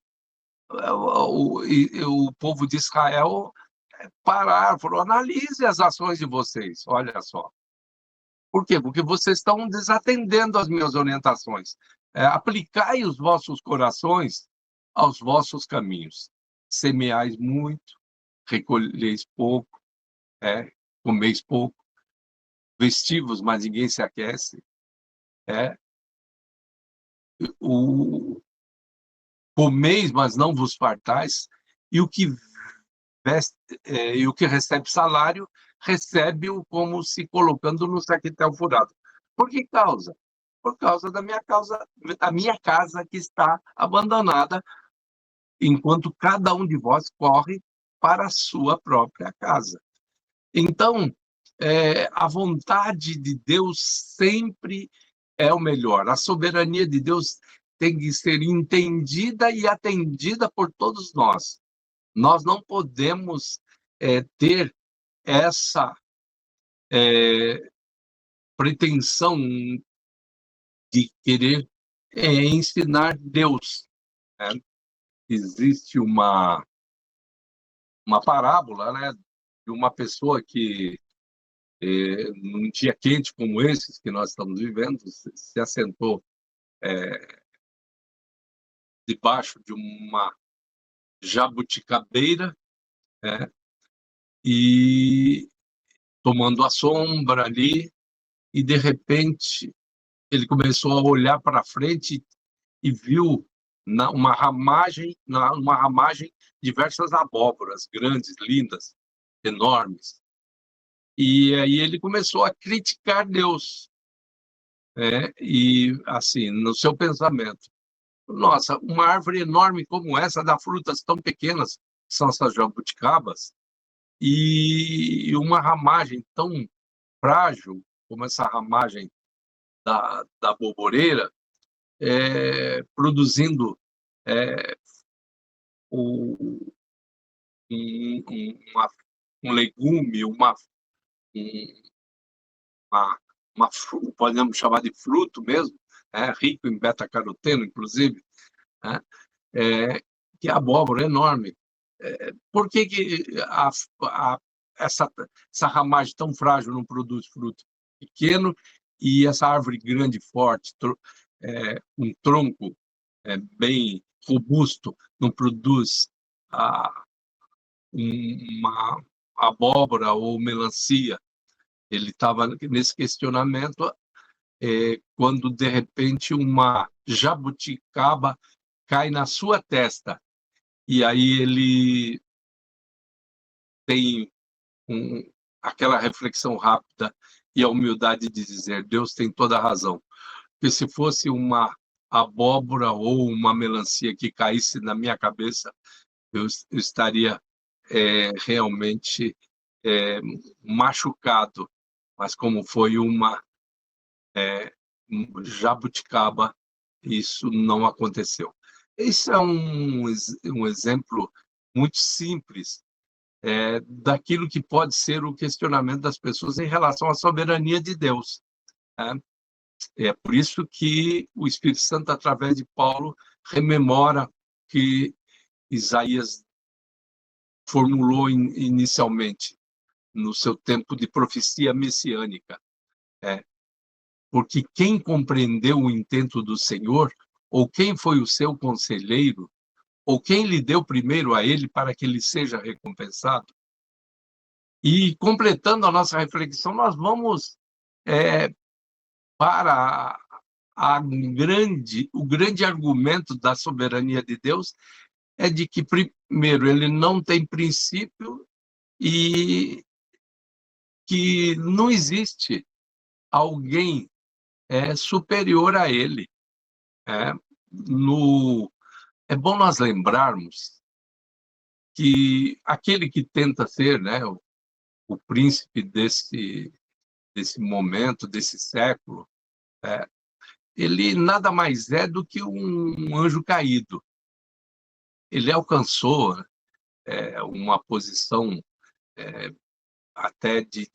o povo de Israel parar, falou: analise as ações de vocês, olha só. Por quê? Porque vocês estão desatendendo as minhas orientações. Aplicai os vossos corações aos vossos caminhos. Semeais muito, recolheis pouco, comeis pouco, vestivos, mas ninguém se aquece. Comeis, mas não vos fartais, e o que recebe salário, recebe-o como se colocando no saquetel furado. Por que causa? Por causa da minha casa que está abandonada, enquanto cada um de vós corre para a sua própria casa. Então, a vontade de Deus sempre é o melhor. A soberania de Deus tem que ser entendida e atendida por todos nós. Nós não podemos ter essa pretensão de querer ensinar Deus. Né? Existe uma parábola, né, de uma pessoa que, num dia quente como esses que nós estamos vivendo, se assentou debaixo de uma jabuticabeira, e tomando a sombra ali, e de repente ele começou a olhar para frente e viu numa ramagem diversas abóboras grandes, lindas, enormes. E aí ele começou a criticar Deus, e assim, no seu pensamento: nossa, uma árvore enorme como essa dá frutas tão pequenas, que são essas jabuticabas, e uma ramagem tão frágil como essa ramagem da boboreira, produzindo um, um legume, podemos chamar de fruto mesmo, rico em beta-caroteno, inclusive, que a abóbora é enorme. Por que essa ramagem tão frágil não produz fruto pequeno e essa árvore grande, forte, um tronco bem robusto, não produz uma abóbora ou melancia? Ele estava nesse questionamento quando, de repente, uma jabuticaba cai na sua testa. E aí ele tem aquela reflexão rápida e a humildade de dizer: Deus tem toda a razão. Porque se fosse uma abóbora ou uma melancia que caísse na minha cabeça, eu estaria realmente machucado. Mas como foi uma jabuticaba, isso não aconteceu. Esse é um exemplo muito simples daquilo que pode ser o questionamento das pessoas em relação à soberania de Deus. É por isso que o Espírito Santo, através de Paulo, rememora que Isaías formulou inicialmente no seu tempo de profecia messiânica. Porque quem compreendeu o intento do Senhor, ou quem foi o seu conselheiro, ou quem lhe deu primeiro a ele para que ele seja recompensado? E, completando a nossa reflexão, nós vamos para o grande argumento da soberania de Deus é de que, primeiro, ele não tem princípio e que não existe alguém superior a ele. É bom nós lembrarmos que aquele que tenta ser o príncipe desse momento, desse século, ele nada mais é do que um anjo caído. Ele alcançou uma posição até de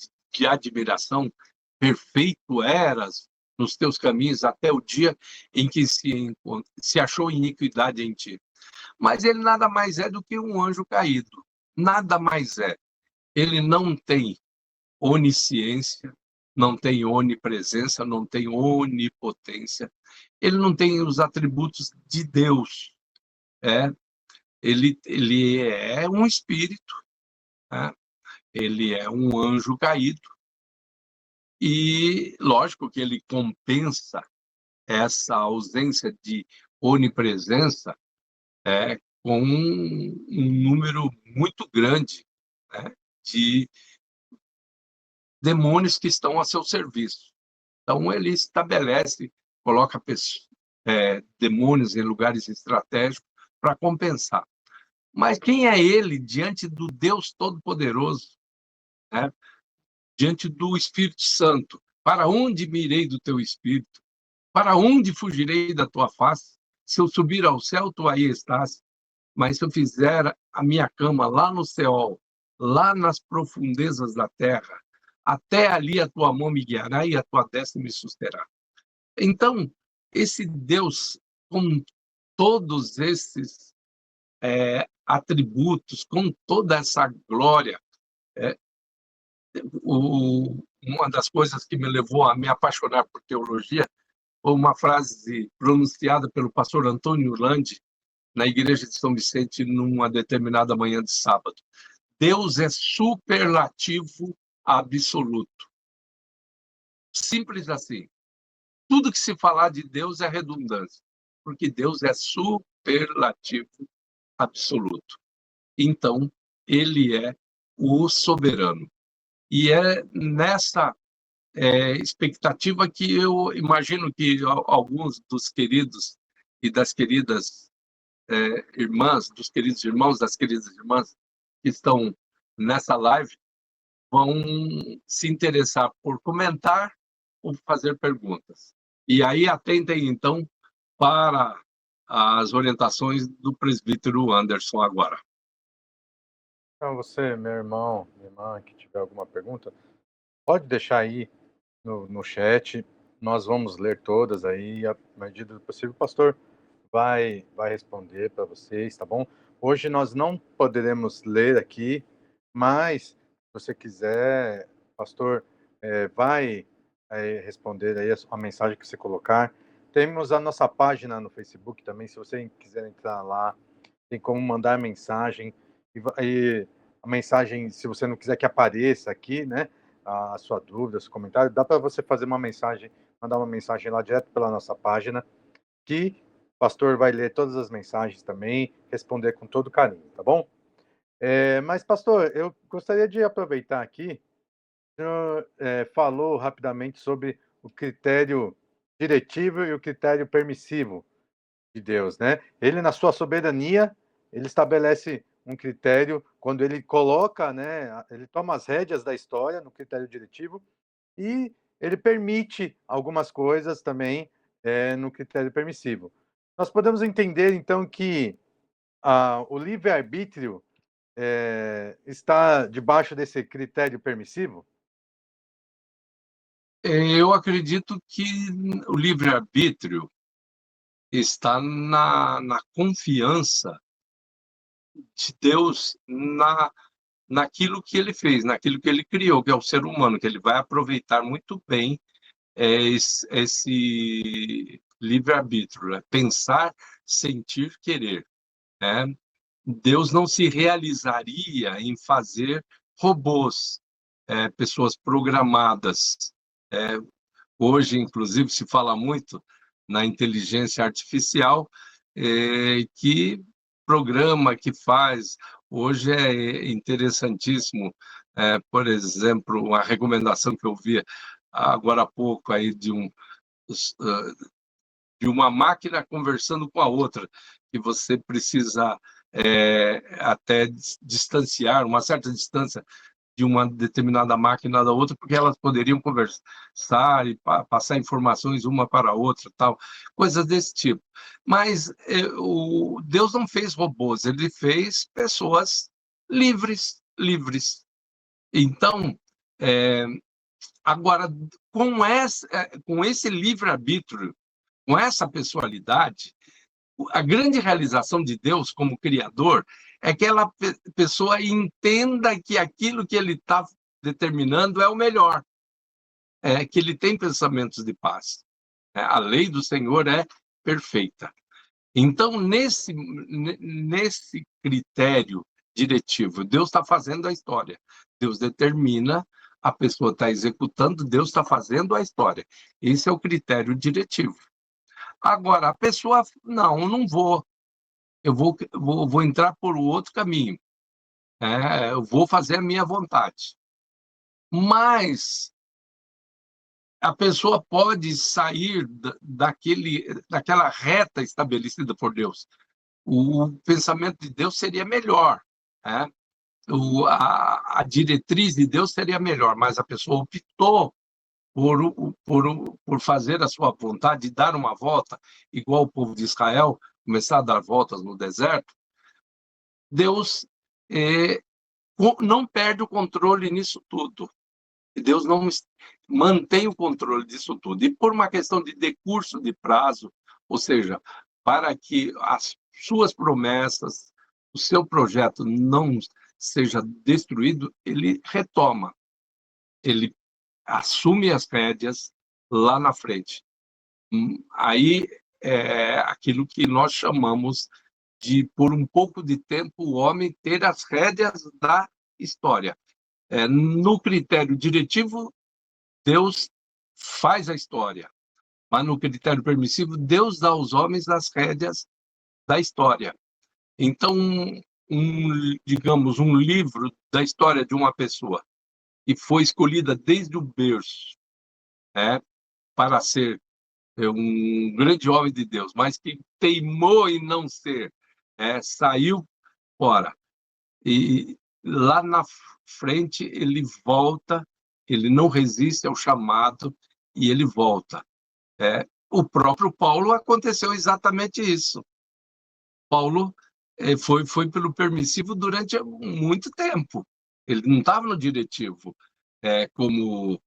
admiração. Perfeito eras nos teus caminhos até o dia em que se achou iniquidade em ti. Mas ele nada mais é do que um anjo caído. Nada mais é. Ele não tem onisciência, não tem onipresença, não tem onipotência. Ele não tem os atributos de Deus. Ele é um espírito, ele é um anjo caído. E, lógico, que ele compensa essa ausência de onipresença com um número muito grande de demônios que estão a seu serviço. Então, ele estabelece, coloca demônios em lugares estratégicos para compensar. Mas quem é ele diante do Deus Todo-Poderoso? Diante do Espírito Santo? Para onde me irei do teu Espírito? Para onde fugirei da tua face? Se eu subir ao céu, tu aí estás. Mas se eu fizer a minha cama lá no Seol, lá nas profundezas da terra, até ali a tua mão me guiará e a tua destra me susterá. Então, esse Deus, com todos esses atributos, com toda essa glória, uma das coisas que me levou a me apaixonar por teologia foi uma frase pronunciada pelo pastor Antônio Landi, na igreja de São Vicente numa determinada manhã de sábado. Deus é superlativo absoluto. Simples assim. Tudo que se falar de Deus é redundância, porque Deus é superlativo absoluto. Então, ele é o soberano. E é nessa expectativa que eu imagino que alguns dos queridos e das queridas irmãs, dos queridos irmãos, das queridas irmãs que estão nessa live, vão se interessar por comentar ou fazer perguntas. E aí atentem, então, para as orientações do presbítero Anderson agora. Então, você, meu irmão, minha irmã, que tiver alguma pergunta, pode deixar aí no chat. Nós vamos ler todas aí, à medida do possível. O pastor vai responder para vocês, tá bom? Hoje nós não poderemos ler aqui, mas se você quiser, pastor, vai responder aí a mensagem que você colocar. Temos a nossa página no Facebook também, se você quiser entrar lá, tem como mandar mensagem. E a mensagem, se você não quiser que apareça aqui, né, a sua dúvida, seu comentário, dá para você fazer uma mensagem, mandar uma mensagem lá direto pela nossa página, que o pastor vai ler todas as mensagens também, responder com todo carinho, tá bom? Mas, pastor, eu gostaria de aproveitar aqui, o senhor falou rapidamente sobre o critério diretivo e o critério permissivo de Deus, né? Ele, na sua soberania, ele estabelece um critério quando ele coloca, né? Ele toma as rédeas da história no critério diretivo e ele permite algumas coisas também no critério permissivo. Nós podemos entender, então, que o livre-arbítrio está debaixo desse critério permissivo? Eu acredito que o livre-arbítrio está na confiança de Deus naquilo que ele fez, naquilo que ele criou, que é o ser humano, que ele vai aproveitar muito bem esse livre-arbítrio, né? Pensar, sentir, querer. Né? Deus não se realizaria em fazer robôs, pessoas programadas. Hoje, inclusive, se fala muito na inteligência artificial, que programa, que faz. Hoje é interessantíssimo, por exemplo, uma recomendação que eu vi agora há pouco aí de uma máquina conversando com a outra, que você precisa até distanciar, uma certa distância de uma determinada máquina da outra, porque elas poderiam conversar e passar informações uma para a outra, tal, coisas desse tipo. Mas Deus não fez robôs, ele fez pessoas livres, livres. Então, agora, com esse livre-arbítrio, com essa pessoalidade, a grande realização de Deus como Criador é que aquela pessoa entenda que aquilo que ele está determinando é o melhor, que ele tem pensamentos de paz. A lei do Senhor é perfeita. Então, nesse critério diretivo, Deus está fazendo a história. Deus determina, a pessoa está executando, Deus está fazendo a história. Esse é o critério diretivo. Agora, a pessoa, não vou. Eu vou entrar por outro caminho. Eu vou fazer a minha vontade. Mas a pessoa pode sair daquela reta estabelecida por Deus. O pensamento de Deus seria melhor, né? A diretriz de Deus seria melhor, mas a pessoa optou por fazer a sua vontade, dar uma volta, igual o povo de Israel, começar a dar voltas no deserto. Deus não perde o controle nisso tudo. Deus não mantém o controle disso tudo. E por uma questão de decurso de prazo, ou seja, para que as suas promessas, o seu projeto não seja destruído, ele retoma. Ele assume as rédeas lá na frente. Aí é aquilo que nós chamamos de, por um pouco de tempo, o homem ter as rédeas da história. No critério diretivo, Deus faz a história, mas no critério permissivo, Deus dá aos homens as rédeas da história. Então, digamos, um livro da história de uma pessoa que foi escolhida desde o berço, para ser um grande homem de Deus, mas que teimou em não ser, saiu fora. E lá na frente ele volta, ele não resiste ao chamado e ele volta. O próprio Paulo aconteceu exatamente isso. Paulo foi pelo permissivo durante muito tempo. Ele não estava no diretivo como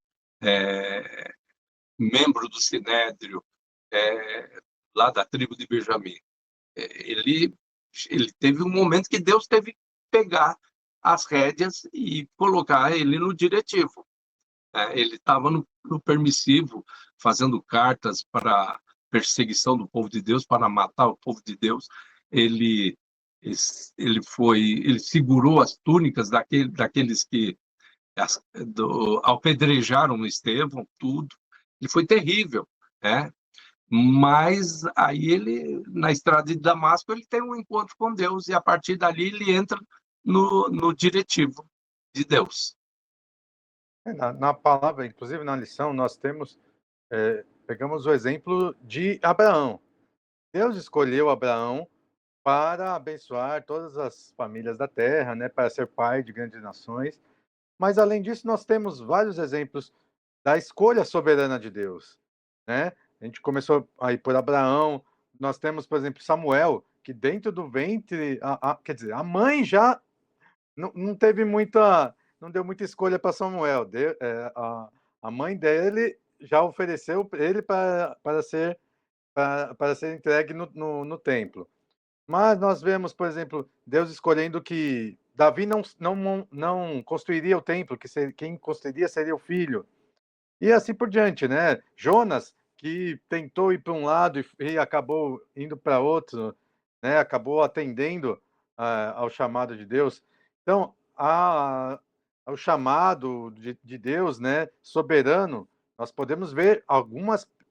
membro do Sinédrio, lá da tribo de Benjamim. Ele teve um momento que Deus teve que pegar as rédeas e colocar ele no diretivo. Ele estava no permissivo, fazendo cartas para perseguição do povo de Deus, para matar o povo de Deus. Ele segurou as túnicas daqueles que apedrejaram Estevão, tudo. Ele foi terrível, Mas aí ele, na estrada de Damasco, ele tem um encontro com Deus e a partir dali ele entra no diretivo de Deus. Na palavra, inclusive na lição, nós pegamos o exemplo de Abraão. Deus escolheu Abraão para abençoar todas as famílias da terra, para ser pai de grandes nações. Mas, além disso, nós temos vários exemplos da escolha soberana de Deus. A gente começou aí por Abraão, nós temos, por exemplo, Samuel, que dentro do ventre, quer dizer, a mãe já não teve não deu muita escolha para Samuel. A mãe dele já ofereceu ele para ser entregue no templo. Mas nós vemos, por exemplo, Deus escolhendo que Davi não construiria o templo, que quem construiria seria o filho. E assim por diante, Jonas, que tentou ir para um lado e acabou indo para outro, acabou atendendo ao chamado de Deus. Então, ao chamado de Deus, soberano, nós podemos ver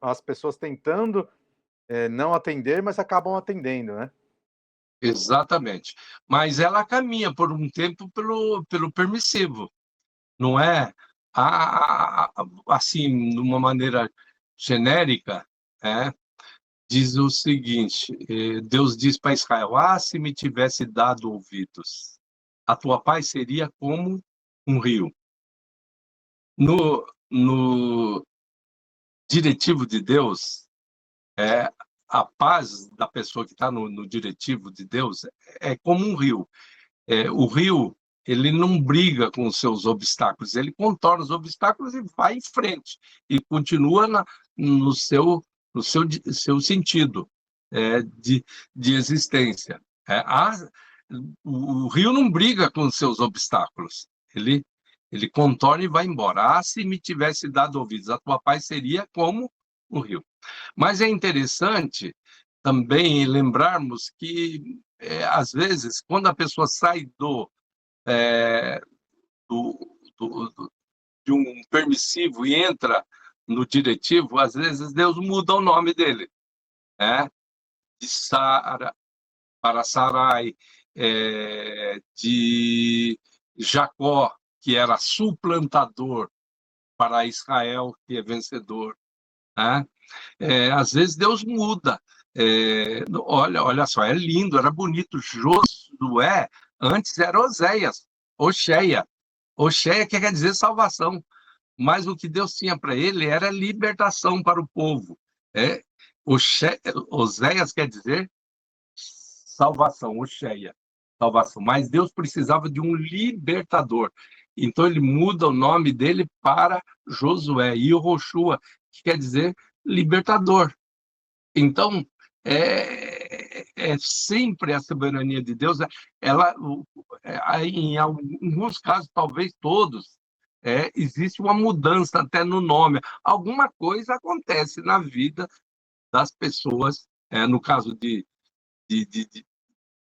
as pessoas tentando não atender, mas acabam atendendo, Exatamente. Mas ela caminha por um tempo pelo permissivo, não é? Assim, de uma maneira genérica, diz o seguinte: Deus diz para Israel: se me tivesse dado ouvidos, a tua paz seria como um rio. No diretivo de Deus, a paz da pessoa que está no diretivo de Deus é como um rio. O rio, ele não briga com os seus obstáculos, ele contorna os obstáculos e vai em frente, e continua no seu sentido de existência. O rio não briga com os seus obstáculos, ele contorna e vai embora. Se me tivesse dado ouvidos, a tua paz seria como o rio. Mas é interessante também lembrarmos que, às vezes, quando a pessoa sai de um permissivo e entra no diretivo, às vezes Deus muda o nome dele, de Sara para Sarai, de Jacó, que era suplantador, para Israel, que é vencedor. Às vezes Deus muda. Olha só, é lindo, era bonito. Josué, antes era Oséias, Oxéia. Oxéia quer dizer salvação, mas o que Deus tinha para ele era libertação para o povo. Oséias quer dizer salvação, Oxéia, salvação. Mas Deus precisava de um libertador. Então ele muda o nome dele para Josué, e o Roshua, que quer dizer libertador. Então, sempre a soberania de Deus, ela, em alguns casos, talvez todos, existe uma mudança até no nome. Alguma coisa acontece na vida das pessoas, no caso de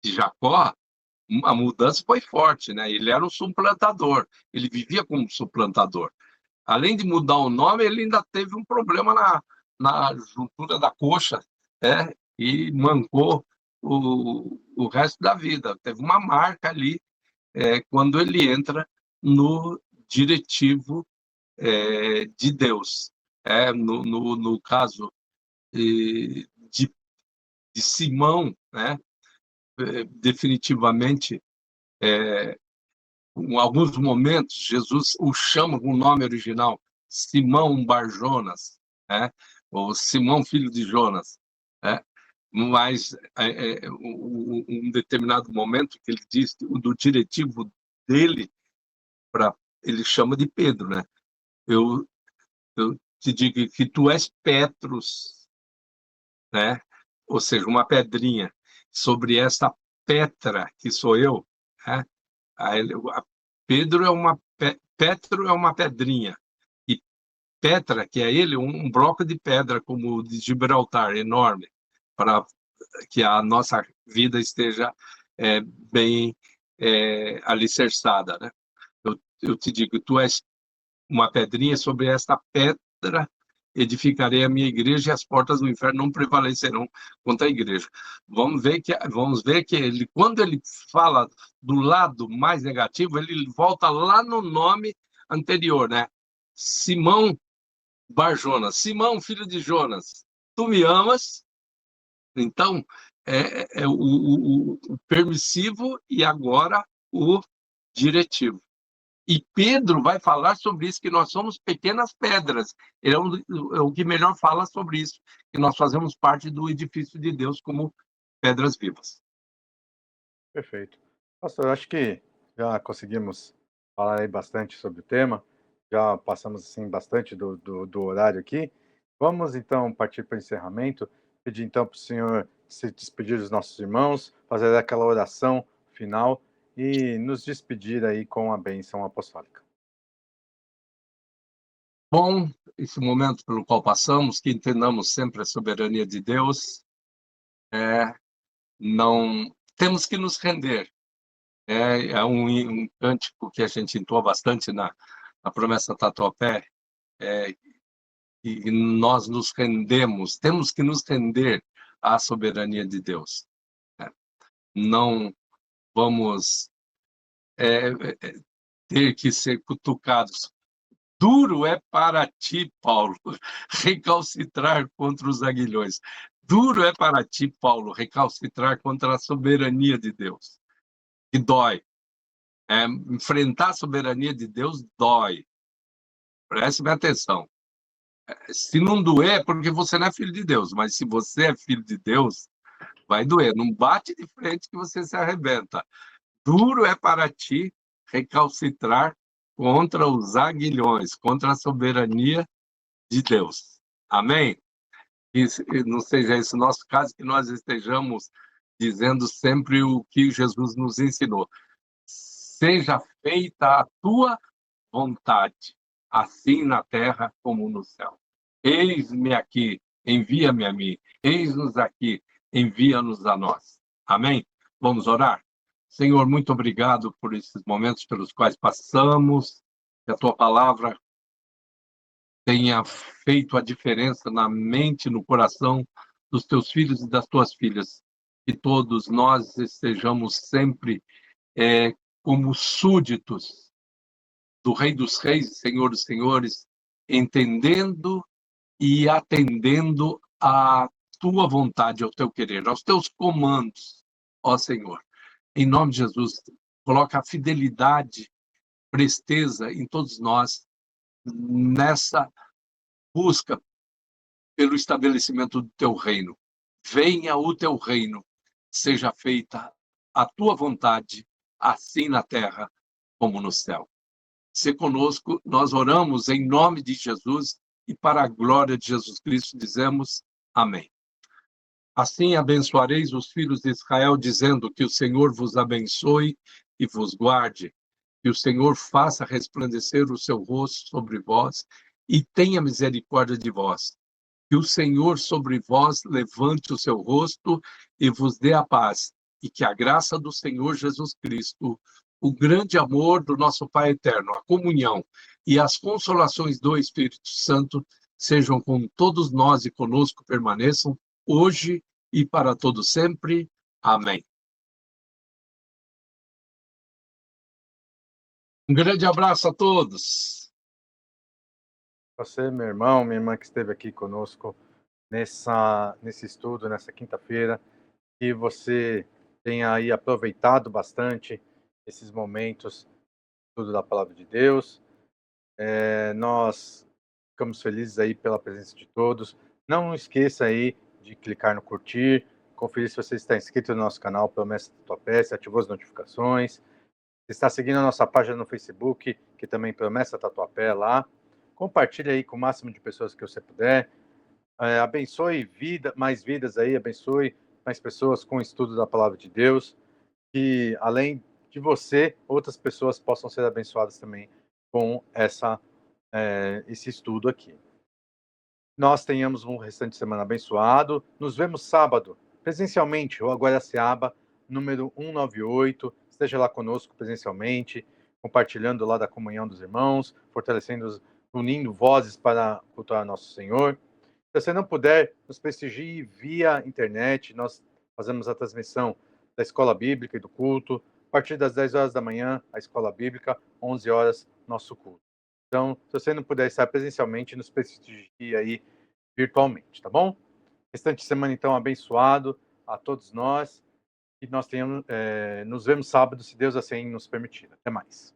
de Jacó, a mudança foi forte, né? Ele era um suplantador, ele vivia como suplantador. Além de mudar o nome, ele ainda teve um problema na juntura da coxa, né? E mancou o resto da vida. Teve uma marca ali quando ele entra no diretivo de Deus. No caso de Simão, né? Definitivamente, em alguns momentos, Jesus o chama com o nome original, Simão Bar-Jonas, né? Ou Simão, filho de Jonas. Né? Mas, um determinado momento que ele diz do diretivo dele, ele chama de Pedro, né? Eu te digo que tu és Petrus, né? Ou seja, uma pedrinha. Sobre esta Petra, que sou eu, né? Pedro Petro é uma pedrinha. E Petra, que é ele, um bloco de pedra, como o de Gibraltar, enorme, para que a nossa vida esteja bem alicerçada. Né? Eu te digo, tu és uma pedrinha, sobre esta pedra edificarei a minha igreja e as portas do inferno não prevalecerão contra a igreja. Vamos ver que ele, quando ele fala do lado mais negativo, ele volta lá no nome anterior, né? Simão Bar-Jonas, Simão, filho de Jonas, tu me amas? Então, o permissivo e agora o diretivo. E Pedro vai falar sobre isso, que nós somos pequenas pedras. Ele é o que melhor fala sobre isso, que nós fazemos parte do edifício de Deus como pedras vivas. Perfeito. Pastor, eu acho que já conseguimos falar aí bastante sobre o tema, já passamos assim, bastante do horário aqui. Vamos então partir para o encerramento, pedir então para o senhor se despedir dos nossos irmãos, fazer aquela oração final e nos despedir aí com a bênção apostólica. Bom, esse momento pelo qual passamos, que entendamos sempre a soberania de Deus, não temos que nos render. É um cântico que a gente entoa bastante na promessa Tatuapé, e nós nos rendemos, temos que nos render à soberania de Deus. Não vamos ter que ser cutucados. Duro é para ti, Paulo, recalcitrar contra os aguilhões. Duro é para ti, Paulo, recalcitrar contra a soberania de Deus. Que dói. Enfrentar a soberania de Deus dói. Preste atenção. Se não doer, é porque você não é filho de Deus. Mas se você é filho de Deus, vai doer. Não bate de frente que você se arrebenta. Duro é para ti recalcitrar contra os aguilhões, contra a soberania de Deus. Amém? E não seja esse o nosso caso, que nós estejamos dizendo sempre o que Jesus nos ensinou. Seja feita a tua vontade, assim na terra como no céu. Eis-me aqui, envia-me a mim. Eis-nos aqui, envia-nos a nós. Amém? Vamos orar? Senhor, muito obrigado por esses momentos pelos quais passamos, que a tua palavra tenha feito a diferença na mente, no coração dos teus filhos e das tuas filhas. Que todos nós estejamos sempre como súditos do Rei dos Reis e Senhor dos Senhores, entendendo e atendendo à tua vontade, ao teu querer, aos teus comandos, ó Senhor. Em nome de Jesus, coloca a fidelidade, presteza em todos nós, nessa busca pelo estabelecimento do teu reino. Venha o teu reino, seja feita a tua vontade, assim na terra como no céu. Se conosco, nós oramos em nome de Jesus e para a glória de Jesus Cristo dizemos amém. Assim abençoareis os filhos de Israel, dizendo que o Senhor vos abençoe e vos guarde, que o Senhor faça resplandecer o seu rosto sobre vós e tenha misericórdia de vós. Que o Senhor sobre vós levante o seu rosto e vos dê a paz, e que a graça do Senhor Jesus Cristo, o grande amor do nosso Pai eterno, a comunhão e as consolações do Espírito Santo sejam com todos nós e conosco permaneçam hoje e para todo sempre. Amém. Um grande abraço a todos. Você, meu irmão, minha irmã que esteve aqui conosco nesse estudo, nessa quinta-feira, que você tenha aí aproveitado bastante esses momentos do estudo da Palavra de Deus. Nós ficamos felizes aí pela presença de todos. Não esqueça aí de clicar no curtir, conferir se você está inscrito no nosso canal Promessa Tatuapé, se ativou as notificações. Se está seguindo a nossa página no Facebook, que também Promessa Tatuapé lá. Compartilhe aí com o máximo de pessoas que você puder. Abençoe mais vidas aí, abençoe mais pessoas com o estudo da Palavra de Deus. Que além de você, outras pessoas possam ser abençoadas também com esse estudo aqui. Nós tenhamos um restante de semana abençoado. Nos vemos sábado, presencialmente, Rua Guaraciaba, número 198. Esteja lá conosco presencialmente, compartilhando lá da comunhão dos irmãos, fortalecendo, unindo vozes para cultuar nosso Senhor. Se você não puder, nos prestigie via internet. Nós fazemos a transmissão da Escola Bíblica e do culto. A partir das 10 horas da manhã, a Escola Bíblica, 11 horas, nosso culto. Então, se você não puder estar presencialmente, nos prestigie aí virtualmente, tá bom? Restante de semana, então, abençoado a todos nós. E nós nos vemos sábado, se Deus assim nos permitir. Até mais.